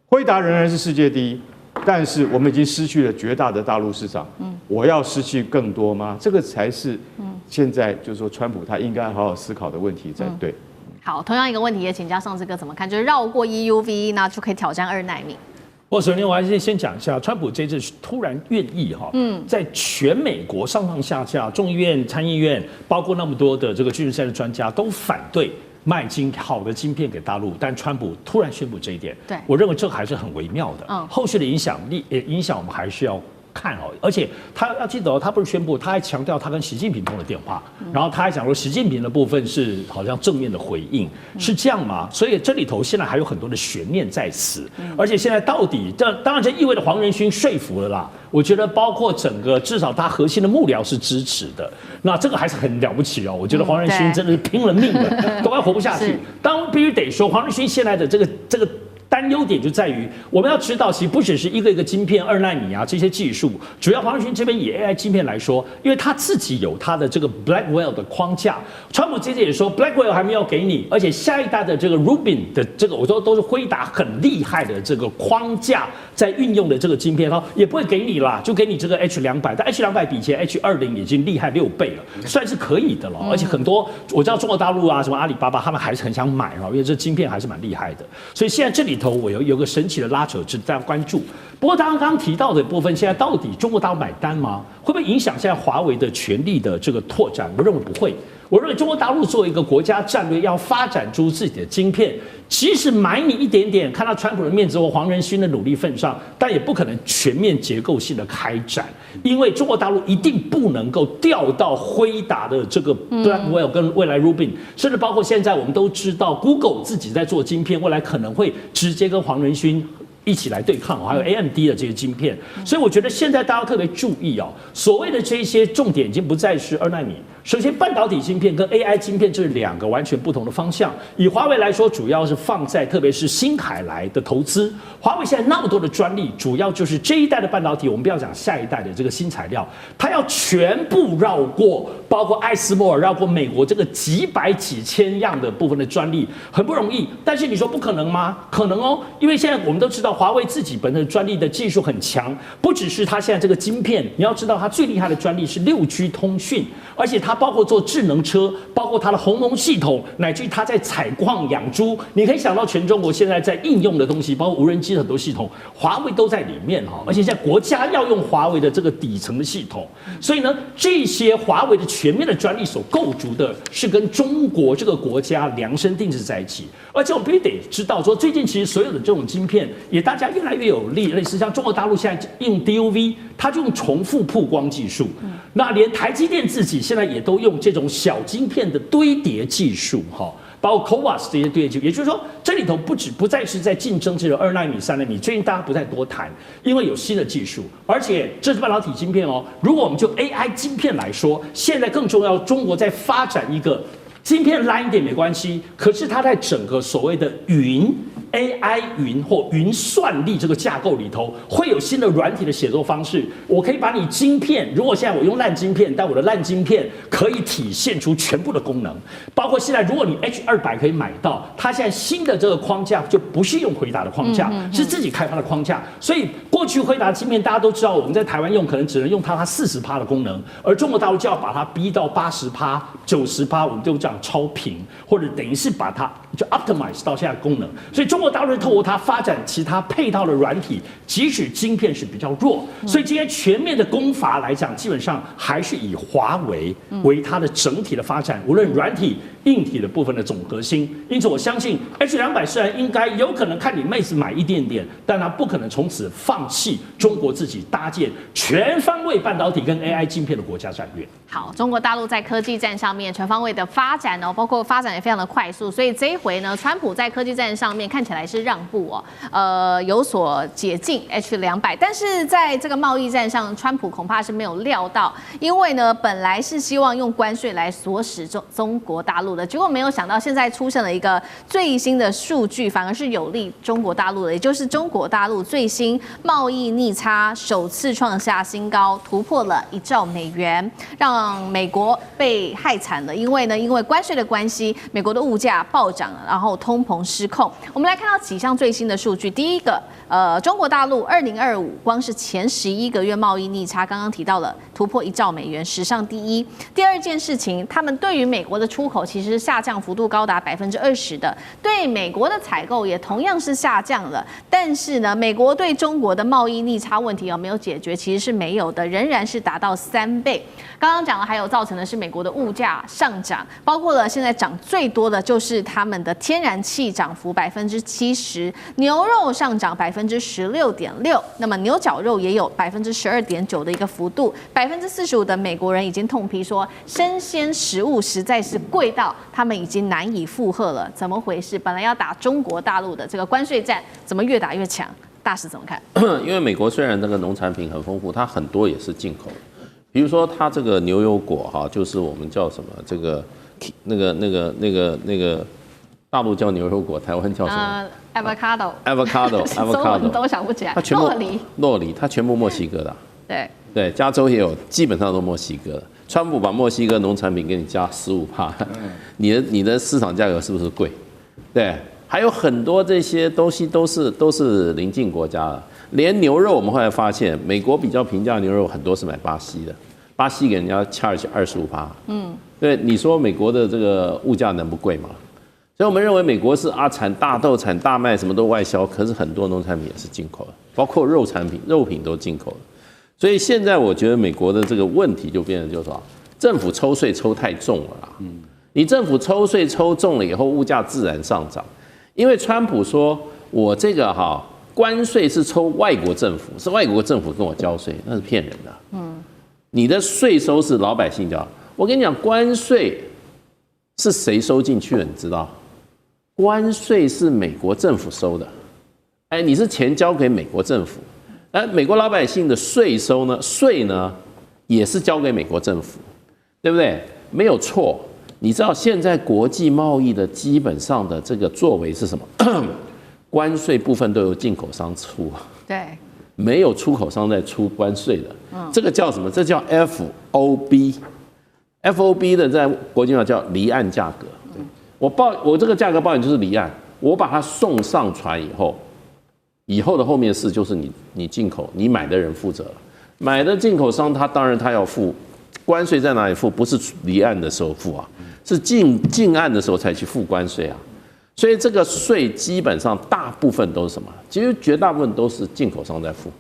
辉达仍然是世界第一，但是我们已经失去了绝大的大陆市场。我要失去更多吗？这个才是现在就是说川普他应该好好思考的问题才对。好，同样一个问题也请教上次哥怎么看？就是绕过 EUV， 那就可以挑战2奈米。我首先我还是先讲一下，川普这次突然愿意在全美国上上下下众议院、参议院，包括那么多的这个军事赛的专家都反对卖好的晶片给大陆，但川普突然宣布这一点，对我认为这还是很微妙的。后续的影响我们还是要看哦。而且他要记得哦，他不是宣布，他还强调他跟习近平通了电话，然后他还讲说习近平的部分是好像正面的回应，是这样吗？所以这里头现在还有很多的悬念在此，而且现在到底当然这意味着黄仁勋说服了啦。我觉得包括整个至少他核心的幕僚是支持的，那这个还是很了不起哦。我觉得黄仁勋真的是拼了命的，都快活不下去。当然必须得说，黄仁勋现在的这个担忧点就在于，我们要知道，其实不只是一个晶片2奈米啊这些技术，主要黄仁勋这边以 AI 晶片来说，因为他自己有他的这个 Blackwell 的框架，川普接着也说 Blackwell 还没有给你，而且下一代的这个 Rubin 的这个，我说都是辉达很厉害的这个框架在运用的这个晶片，也不会给你啦，就给你这个 H200，但 H200比起 H20已经厉害6倍了，算是可以的了。而且很多我知道中国大陆啊，什么阿里巴巴，他们还是很想买因为这晶片还是蛮厉害的，所以现在这里头我有个神奇的拉扯，值得大家关注。不过刚刚提到的部分，现在到底中国大陆买单吗？会不会影响现在华为的权力的这个拓展？我认为不会。我认为中国大陆作为一个国家战略，要发展出自己的晶片，即使买你一点点，看到川普的面子或黄仁勋的努力份上，但也不可能全面结构性的开展，因为中国大陆一定不能够调到辉达的这个 Blackwell 跟未来 Rubin， 甚至包括现在我们都知道 Google 自己在做晶片，未来可能会直接跟黄仁勋一起来对抗，还有 AMD 的这些晶片，所以我觉得现在大家特别注意哦，所谓的这些重点已经不再是2奈米。首先，半导体晶片跟 AI 晶片这是2个完全不同的方向。以华为来说，主要是放在特别是新海来的投资。华为现在那么多的专利，主要就是这一代的半导体，我们不要讲下一代的这个新材料，它要全部绕过，包括艾斯摩尔绕过美国这个几百几千样的部分的专利，很不容易。但是你说不可能吗？可能哦，因为现在我们都知道，华为自己本身的专利的技术很强，不只是它现在这个晶片，你要知道它最厉害的专利是6G 通讯，而且它包括做智能车，包括它的鸿蒙系统，乃至于它在采矿养猪，你可以想到全中国现在在应用的东西，包括无人机的很多系统，华为都在里面哈。而且现在国家要用华为的这个底层的系统，所以呢，这些华为的全面的专利所构筑的是跟中国这个国家量身定制在一起。而且我们必须得知道说，最近其实所有的这种晶片也大家越来越有类似像中国大陆现在用 DUV， 它就用重复曝光技术。那连台积电自己现在也都用这种小晶片的堆叠技术，包括 CoWoS 这些堆叠技术，也就是说，这里头不再是在竞争这种2奈米、3奈米，最近大家不再多谈，因为有新的技术，而且这是半导体晶片哦。如果我们就 AI 晶片来说，现在更重要，中国在发展一个晶片烂一点没关系，可是它在整个所谓的AI 云或云算力这个架构里头，会有新的软体的写作方式。我可以把你晶片，如果现在我用烂晶片，但我的烂晶片可以体现出全部的功能，包括现在如果你 H200可以买到，它现在新的这个框架就不是用辉达的框架，是自己开发的框架。所以过去辉达的晶片大家都知道，我们在台湾用可能只能用它40%的功能，而中国大陆就要把它逼到80%、90%，我们就讲超频，或者等于是把它就 optimize 到现在的功能。所以中国大陆透过它发展其他配套的软体，即使晶片是比较弱，所以今天全面的攻伐来讲，基本上还是以华为为它的整体的发展，无论软体、硬体的部分的总核心。因此，我相信 H200虽然应该有可能看你妹子买一点点，但它不可能从此放弃中国自己搭建全方位半导体跟 AI 晶片的国家战略。好，中国大陆在科技战上面全方位的发展哦，包括发展也非常的快速，所以这一回呢，川普在科技战上面看起来是让步哦，有所解禁 H200，但是在这个贸易战上，川普恐怕是没有料到，因为呢，本来是希望用关税来锁死中国大陆的，结果没有想到现在出现了一个最新的数据，反而是有利中国大陆的，也就是中国大陆最新贸易逆差首次创下新高，突破了1兆美元，让美国被害惨了。因为关税的关系，美国的物价暴涨，然后通膨失控。我们来看到几项最新的数据，第一个，中国大陆2025光是前11个月贸易逆差，刚刚提到了突破1兆美元，史上第一。第二件事情，他们对于美国的出口其实实是下降幅度高达20%的。对美国的采购也同样是下降了，但是呢，美国对中国的贸易逆差问题有没有解决？其实是没有的，仍然是达到3倍。刚刚讲了，还有造成的是美国的物价上涨，包括了现在涨最多的就是他们的天然气涨幅70%，牛肉上涨16.6%，那么牛绞肉也有12.9%的一个幅度，45%的美国人已经痛批说，生鲜食物实在是贵到他们已经难以负荷了，怎么回事？本来要打中国大陆的这个关税战，怎么越打越强？大使怎么看？因为美国虽然这个农产品很丰富，它很多也是进口的，比如说它这个牛油果哈，就是我们叫什么这个那个大陆叫牛油果，台湾叫什么？avocado 都想不起来。它全部洛梨，它全部墨西哥的。对，加州也有，基本上都墨西哥的。川普把墨西哥农产品给你加15%，你的市场价格是不是贵？对，还有很多这些东西都是邻近国家的。连牛肉，我们后来发现，美国比较平价的牛肉很多是买巴西的，巴西给人家 charge 25%。对，你说美国的这个物价能不贵吗？所以我们认为美国是产大豆、产大麦，什么都外销，可是很多农产品也是进口的，包括肉品都进口的。所以现在我觉得美国的这个问题就变成就是说，政府抽税抽太重了啦。你政府抽税抽重了以后，物价自然上涨。因为川普说我这个关税是抽外国政府，是外国政府跟我交税，那是骗人的。你的税收是老百姓交。我跟你讲，关税是谁收进去的？你知道？关税是美国政府收的。你是钱交给美国政府。美国老百姓的税呢，也是交给美国政府，对不对？没有错。你知道现在国际贸易的基本上的这个作为是什么？关税部分都由进口商出，对，没有出口商在出关税的。这个叫什么？这叫 FOB。FOB 的在国际上叫离岸价格。我这个价格报你就是离岸，我把它送上船以后的后面事就是你进口，你买的人负责了。买的进口商他当然他要付关税，在哪里付？不是离岸的时候付啊，是进岸的时候才去付关税啊。所以这个税基本上大部分都是什么？其实绝大部分都是进口商在付。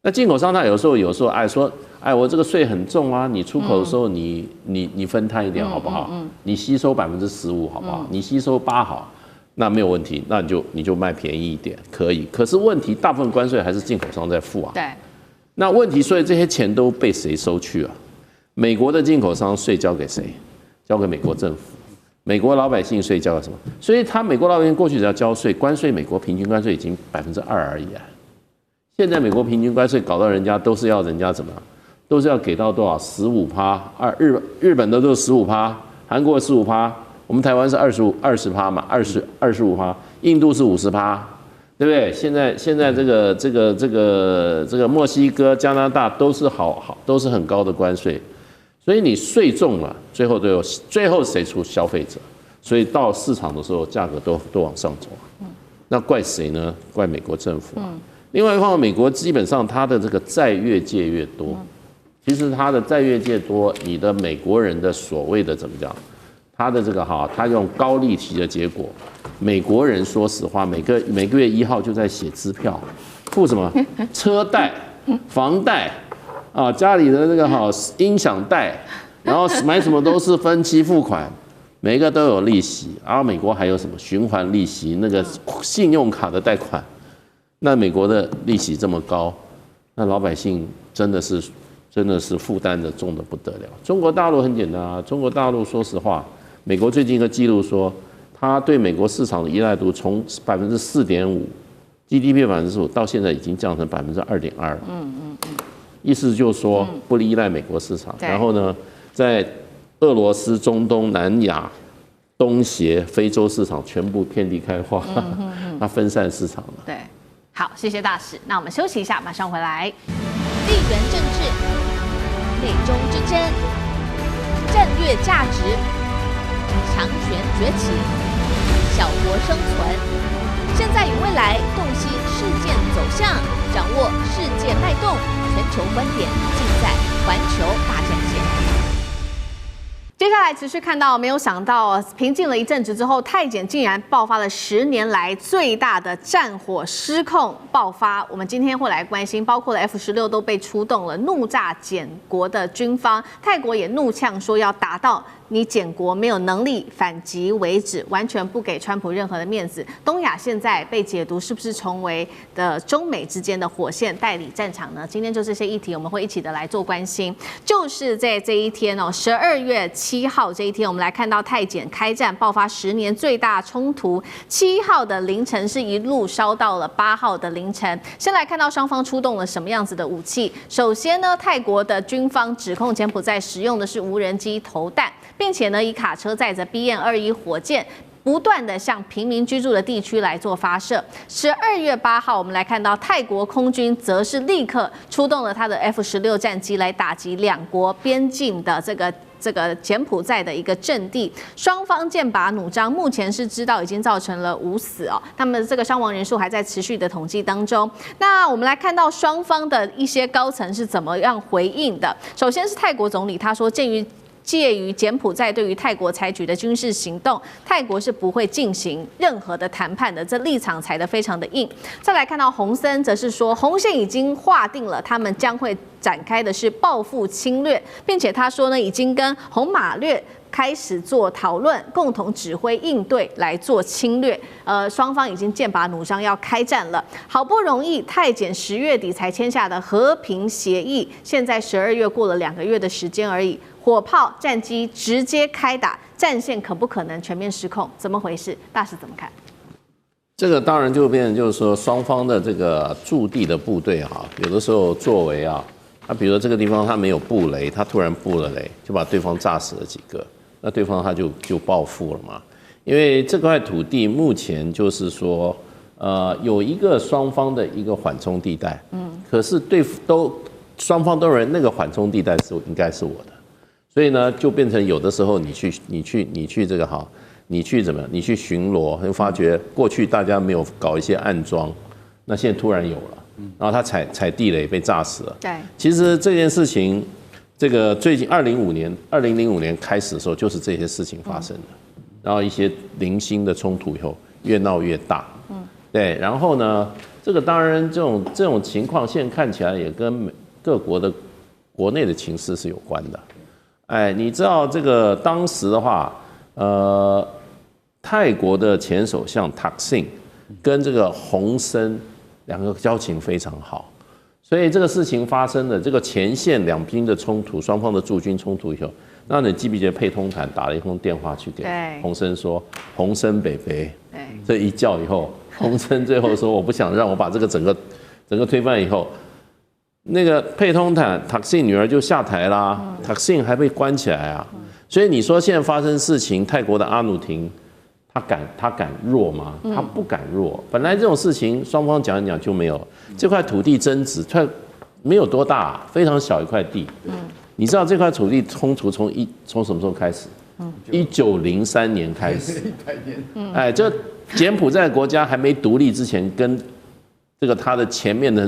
那进口商他有时候说，我这个税很重啊，你出口的时候你分摊一点好不好？你吸收15%好不好？你吸收8%好。那没有问题，那你就卖便宜一点可以。可是问题，大部分关税还是进口商在付啊。对。那问题，所以这些钱都被谁收去了？美国的进口商税交给谁？交给美国政府。美国老百姓税交给什么？所以美国老百姓过去只要交税，关税美国平均关税已经2%而已啊。现在美国平均关税搞到人家都是要人家怎么样？都是要给到多少？15%。日本的都是15%，韩国15%。我们台湾是20%嘛，25%，印度是50%，对不对？现在这个墨西哥、加拿大都是都是很高的关税，所以你税重了，最后谁出？消费者。所以到市场的时候，价格都往上走。那怪谁呢？怪美国政府啊。另外一方面，美国基本上它的这个债越借越多，其实它的债越借多，你的美国人的所谓的怎么讲？他的这个他用高利息的结果，美国人说实话，每个月1号就在写支票，付什么车贷、房贷啊，家里的那个音响贷，然后买什么都是分期付款，每一个都有利息。然后美国还有什么循环利息，那个信用卡的贷款，那美国的利息这么高，那老百姓真的是负担的重的不得了。中国大陆很简单啊，中国大陆说实话。美国最近一个记录说，它对美国市场的依赖度从4.5%，GDP 4%到现在已经降成2.2%了。意思就是说不依赖美国市场。然后呢，在俄罗斯、中东、南亚、东协、非洲市场全部遍地开花，它分散市场了。对，好，谢谢大使。那我们休息一下，马上回来。地缘政治、美中之争、战略价值。强权崛起，小国生存。现在与未来，洞悉事件走向，掌握世界脉动，全球观点尽在环球大战线。接下来持续看到，没有想到平静了一阵子之后，泰检竟然爆发了10年来最大的战火失控爆发。我们今天会来关心，包括了 F-16都被出动了，怒炸检国的军方，泰国也怒呛说要打到你检国没有能力反击为止，完全不给川普任何的面子。东亚现在被解读是不是成为的中美之间的火线代理战场呢？今天就这些议题，我们会一起的来做关心。就是在这一天哦，12月7号这一天，我们来看到泰检开战，爆发10年最大冲突。7号的凌晨是一路烧到了8号的凌晨。先来看到双方出动了什么样子的武器。首先呢，泰国的军方指控柬埔寨使用的是无人机投弹，并且呢，以卡车载着 BN-21火箭，不断的向平民居住的地区来做发射。12月8号，我们来看到泰国空军则是立刻出动了他的 F-16战机来打击两国边境的这个柬埔寨的一个阵地，双方剑拔弩张，目前是知道已经造成了5死哦，他们这个伤亡人数还在持续的统计当中。那我们来看到双方的一些高层是怎么样回应的。首先是泰国总理，他说介于柬埔寨对于泰国采取的军事行动，泰国是不会进行任何的谈判的，这立场踩得非常的硬。再来看到洪森，则是说红线已经划定了，他们将会展开的是报复侵略，并且他说呢，已经跟红马略开始做讨论，共同指挥应对来做侵略。双方已经剑拔弩张要开战了。好不容易泰检10月底才签下的和平协议，现在12月过了2个月的时间而已，火炮、战机直接开打，战线可不可能全面失控？怎么回事？大使怎么看？这个当然就变成就是说双方的这个驻地的部队啊，有的时候作为啊，他比如说这个地方他没有布雷，他突然布了雷，就把对方炸死了几个，那对方他就报复了嘛。因为这块土地目前就是说，有一个双方的一个缓冲地带，可是双方都认为那个缓冲地带应该是我的。所以呢，就变成有的时候你去这个好，你去巡逻，会发觉过去大家没有搞一些暗桩，那现在突然有了，然后他踩地雷被炸死了。对，其实这件事情，这个最近2005年开始的时候，就是这些事情发生的，然后一些零星的冲突以后越闹越大，对，然后呢，这个当然这种情况现在看起来也跟各国的国内的情势是有关的。哎，你知道这个当时的话，泰国的前首相塔克辛跟这个洪森两个交情非常好，所以这个事情发生的这个前线两边的冲突，双方的驻军冲突以后，那你记不记得佩通坦打了一通电话去给洪森说，洪森北北，这一叫以后，洪森最后说我不想让我把这个整个推翻以后。那个佩通坦塔克辛女儿就下台啦，塔克辛还被关起来啊，所以你说现在发生事情，泰国的阿努廷他敢弱吗？他不敢弱。本来这种事情双方讲一讲就没有，这块土地争执，它没有多大，非常小一块地。你知道这块土地冲突从什么时候开始？1903年开始。100年。哎，这柬埔寨国家还没独立之前跟。这个他的前面的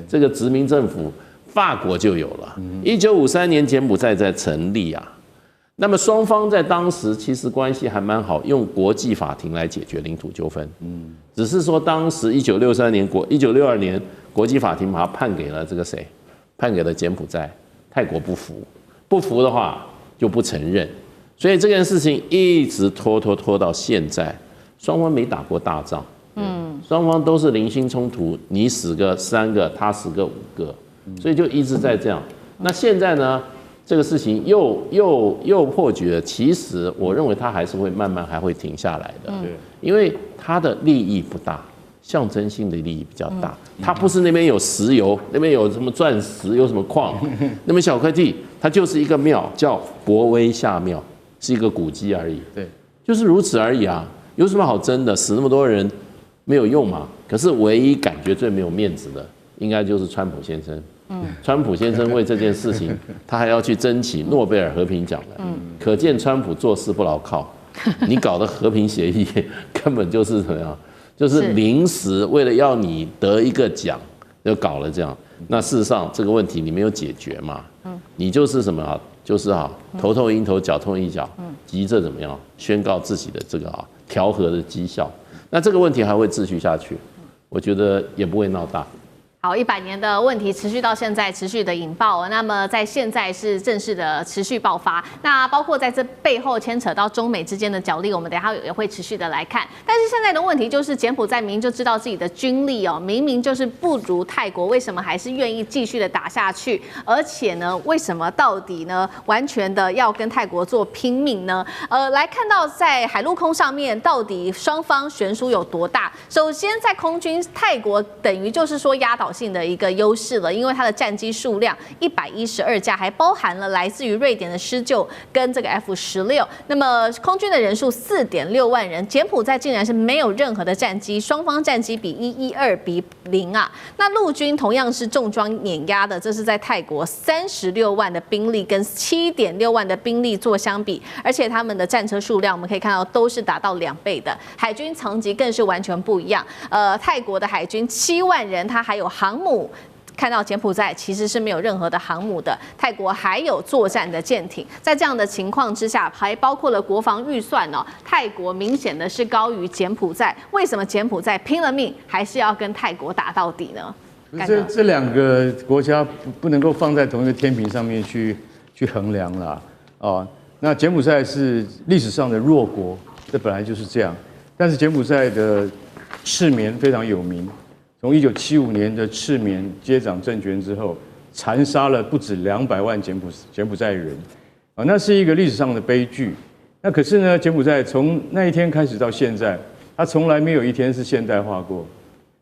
这个殖民政府，法国就有了。1953年柬埔寨在成立啊，那么双方在当时其实关系还蛮好，用国际法庭来解决领土纠纷。只是说当时1962年国际法庭把它判给了这个谁？判给了柬埔寨，泰国不服的话就不承认，所以这件事情一直拖到现在，双方没打过大仗。双方都是零星冲突，你死个3个，他死个5个，所以就一直在这样。那现在呢，这个事情又破局了。其实我认为他还是会慢慢还会停下来的，因为他的利益不大，象征性的利益比较大。他不是那边有石油，那边有什么钻石，有什么矿，那边小块地，它就是一个庙，叫博威下庙，是一个古迹而已。对，就是如此而已啊，有什么好争的？死那么多人。没有用嘛？可是唯一感觉最没有面子的，应该就是川普先生。川普先生为这件事情，他还要去争取诺贝尔和平奖的。可见川普做事不牢靠。你搞的和平协议根本就是怎么样？就是临时为了要你得一个奖，就搞了这样。那事实上这个问题你没有解决嘛？你就是什么啊？就是头痛医头，脚痛医脚，急着怎么样宣告自己的这个调和的绩效？那这个问题还会继续下去，我觉得也不会闹大。好，100年的问题持续到现在，持续的引爆。那么在现在是正式的持续爆发。那包括在这背后牵扯到中美之间的角力，我们等一下也会持续的来看。但是现在的问题就是，柬埔寨明明就知道自己的军力明明就是不如泰国，为什么还是愿意继续的打下去？而且呢，为什么到底呢完全的要跟泰国做拼命呢？来看到在海陆空上面，到底双方悬殊有多大？首先在空军，泰国等于就是说压倒性的一个优势了，因为它的战机数量112架，还包含了来自于瑞典的施救跟这个 F-16。那么空军的人数4.6万人，柬埔寨竟然是没有任何的战机，双方战机比112比0啊。那陆军同样是重装碾压的，这是在泰国36万的兵力跟7.6万的兵力做相比，而且他们的战车数量我们可以看到都是达到2倍的，海军层级更是完全不一样。泰国的海军7万人，它还有航母。看到柬埔寨其实是没有任何的航母的，泰国还有作战的舰艇。在这样的情况之下，还包括了国防预算泰国明显的是高于柬埔寨。为什么柬埔寨拼了命还是要跟泰国打到底呢？这两个国家不能够放在同一个天平上面去衡量啦。那柬埔寨是历史上的弱国，这本来就是这样。但是柬埔寨的赤棉非常有名。从1975年的赤棉接掌政权之后，残杀了不止200万柬埔寨人，那是一个历史上的悲剧。那可是呢，柬埔寨从那一天开始到现在，它从来没有一天是现代化过。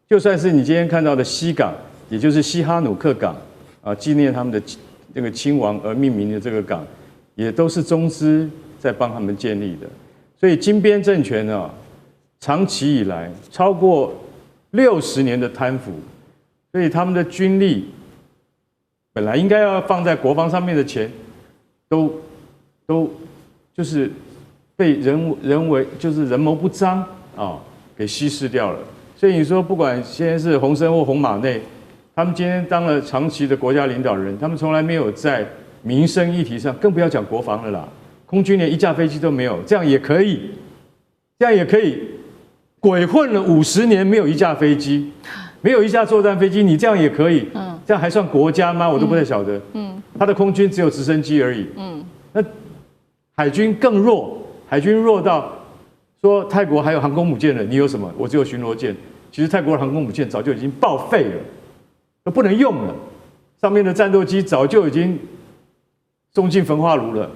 就算是你今天看到的西港，也就是西哈努克港纪念他们的那个亲王而命名的这个港，也都是中资在帮他们建立的。所以金边政权长期以来超过60年的贪腐，所以他们的军力本来应该要放在国防上面的钱，都就是被人为就是人谋不臧给稀释掉了。所以你说，不管现在是洪森或洪马内，他们今天当了长期的国家领导人，他们从来没有在民生议题上，更不要讲国防了啦，空军连1架飞机都没有，这样也可以，鬼混了50年，没有1架飞机，没有1架作战飞机，你这样也可以，这样还算国家吗？我都不太晓得。他的空军只有直升机而已。那海军更弱，海军弱到说泰国还有航空母舰了，你有什么？我只有巡逻舰。其实泰国的航空母舰早就已经报废了，都不能用了，上面的战斗机早就已经送进焚化炉了。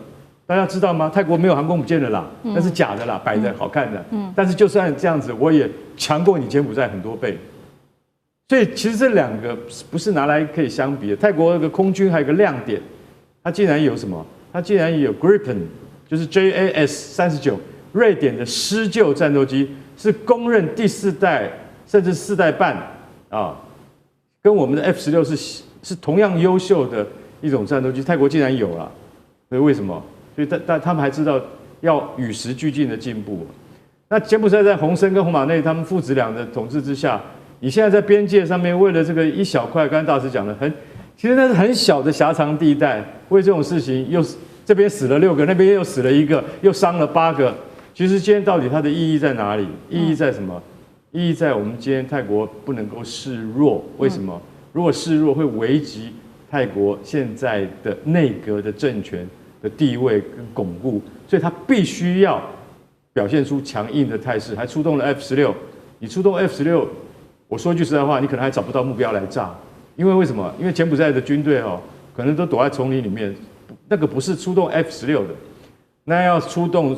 大家知道吗？泰国没有航空母舰的啦，那是假的啦，摆的好看的。但是就算这样子，我也强过你柬埔寨很多倍。所以其实这两个不是拿来可以相比的。泰国那个空军还有一个亮点，它竟然有什么？它竟然有 Gripen， 就是 JAS-39，瑞典的施救战斗机，是公认第4代甚至4代半跟我们的 F-16是同样优秀的一种战斗机，泰国竟然有了。所以为什么？所以他们还知道要与时俱进的进步。那柬埔寨在洪森跟洪马内他们父子俩的统治之下，你现在在边界上面为了这个一小块，刚才大师讲的其实那是很小的狭长地带，为这种事情又这边死了6个，那边又死了1个，又伤了8个。其实今天到底它的意义在哪里？意义在什么？意义在我们今天泰国不能够示弱。为什么？如果示弱会危及泰国现在的内阁的政权的地位跟巩固，所以他必须要表现出强硬的态势，还出动了 F-16。你出动 F-16，我说句实在话，你可能还找不到目标来炸，因为什么？因为柬埔寨的军队可能都躲在丛林里面，那个不是出动 F-16的，那要出动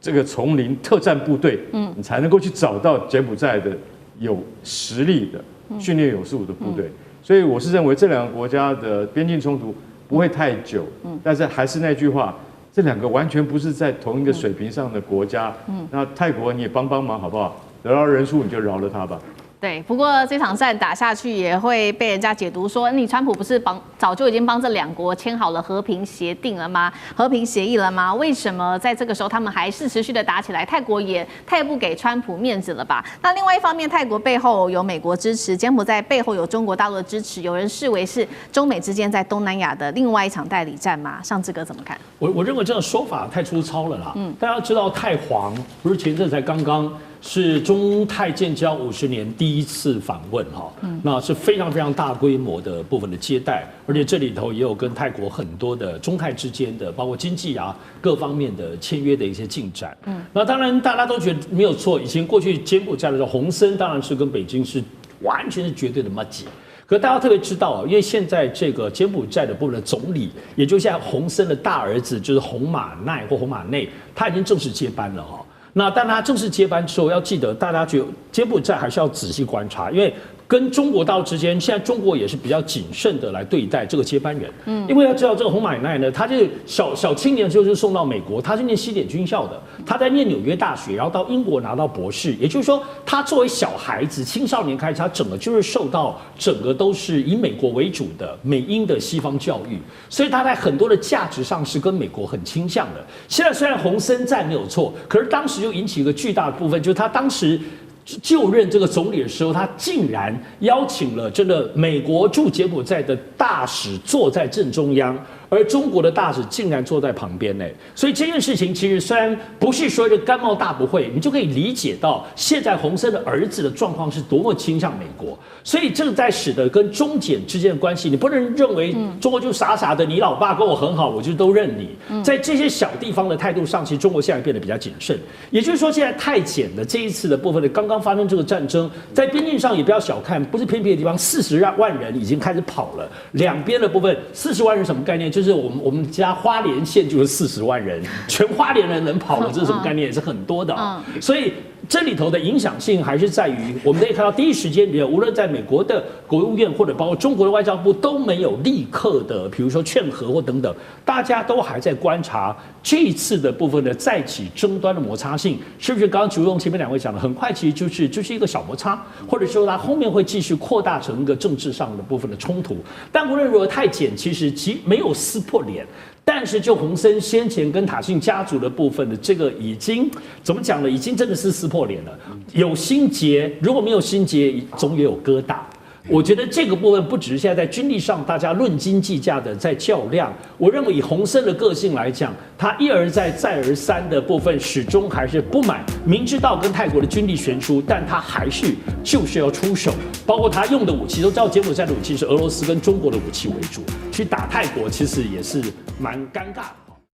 这个丛林特战部队，你才能够去找到柬埔寨的有实力的、训练有素的部队。所以我是认为这两个国家的边境冲突不会太久，但是还是那句话，这两个完全不是在同一个水平上的国家。那泰国你也帮忙好不好？得饶人处你就饶了他吧。对，不过这场战打下去也会被人家解读说，你川普不是早就已经帮这两国签好了和平协定了吗？和平协议了吗？为什么在这个时候他们还是持续的打起来？泰国也太不给川普面子了吧？那另外一方面，泰国背后有美国支持，柬埔寨背后有中国大陆的支持，有人视为是中美之间在东南亚的另外一场代理战吗？上志哥怎么看？我认为这个说法太粗糙了啦。大家知道泰皇不是前阵才刚刚是中泰建交50年第一次访问哈，那是非常非常大规模的部分的接待，而且这里头也有跟泰国很多的中泰之间的包括经济啊各方面的签约的一些进展。那当然大家都觉得没有错，以前过去柬埔寨的时候，洪森当然是跟北京是完全是绝对的麻吉。可大家特别知道啊，因为现在这个柬埔寨的部分的总理，也就是现在洪森的大儿子，就是洪马奈或洪马内，他已经正式接班了哈。那但他正式接班之后，要记得大家觉得柬埔寨还是要仔细观察，因为跟中国大陆之间，现在中国也是比较谨慎的来对待这个接班人。因为要知道这个洪马奈呢，他就是小青年就是送到美国，他是念西点军校的，他在念纽约大学，然后到英国拿到博士，也就是说，他作为小孩子、青少年开始，他整个就是受到整个都是以美国为主的美英的西方教育，所以他在很多的价值上是跟美国很倾向的。现在虽然洪森在没有错，可是当时就引起一个巨大的部分，就是他当时就任这个总理的时候，他竟然邀请了真的美国驻柬埔寨的大使坐在正中央，而中国的大使竟然坐在旁边呢。所以这件事情其实虽然不是说这甘冒大不讳，你就可以理解到现在洪森的儿子的状况是多么倾向美国。所以这个在使得跟中柬之间的关系，你不能认为中国就傻傻的，你老爸跟我很好，我就都认你。在这些小地方的态度上，其实中国现在变得比较谨慎。也就是说，现在泰柬的这一次的部分的刚刚发生这个战争，在边境上也不要小看，不是偏僻的地方，40万人已经开始跑了。两边的部分，40万人什么概念？就是我们家花莲县就是40万人，全花莲人能跑了，这是什么概念？也是很多的啊。所以这里头的影响性还是在于，我们可以看到第一时间里面，无论在美国的国务院或者包括中国的外交部都没有立刻的，比如说劝和或等等，大家都还在观察这一次的部分的再起争端的摩擦性，是不是刚刚竹荣前面两位讲的，很快其实就是一个小摩擦，或者说它后面会继续扩大成一个政治上的部分的冲突。但无论如何，泰检其实没有撕破脸。但是就洪森先前跟塔信家族的部分的这个已经怎么讲呢？已经真的是撕破脸了。有心结，如果没有心结，总也有疙瘩。我觉得这个部分不只是现在在军力上大家论斤计价的在较量，我认为以洪森的个性来讲，他一而再再而三的部分始终还是不满，明知道跟泰国的军力悬殊，但他还是就是要出手，包括他用的武器都知道柬埔寨的武器是俄罗斯跟中国的武器为主，去打泰国其实也是蛮尴尬的。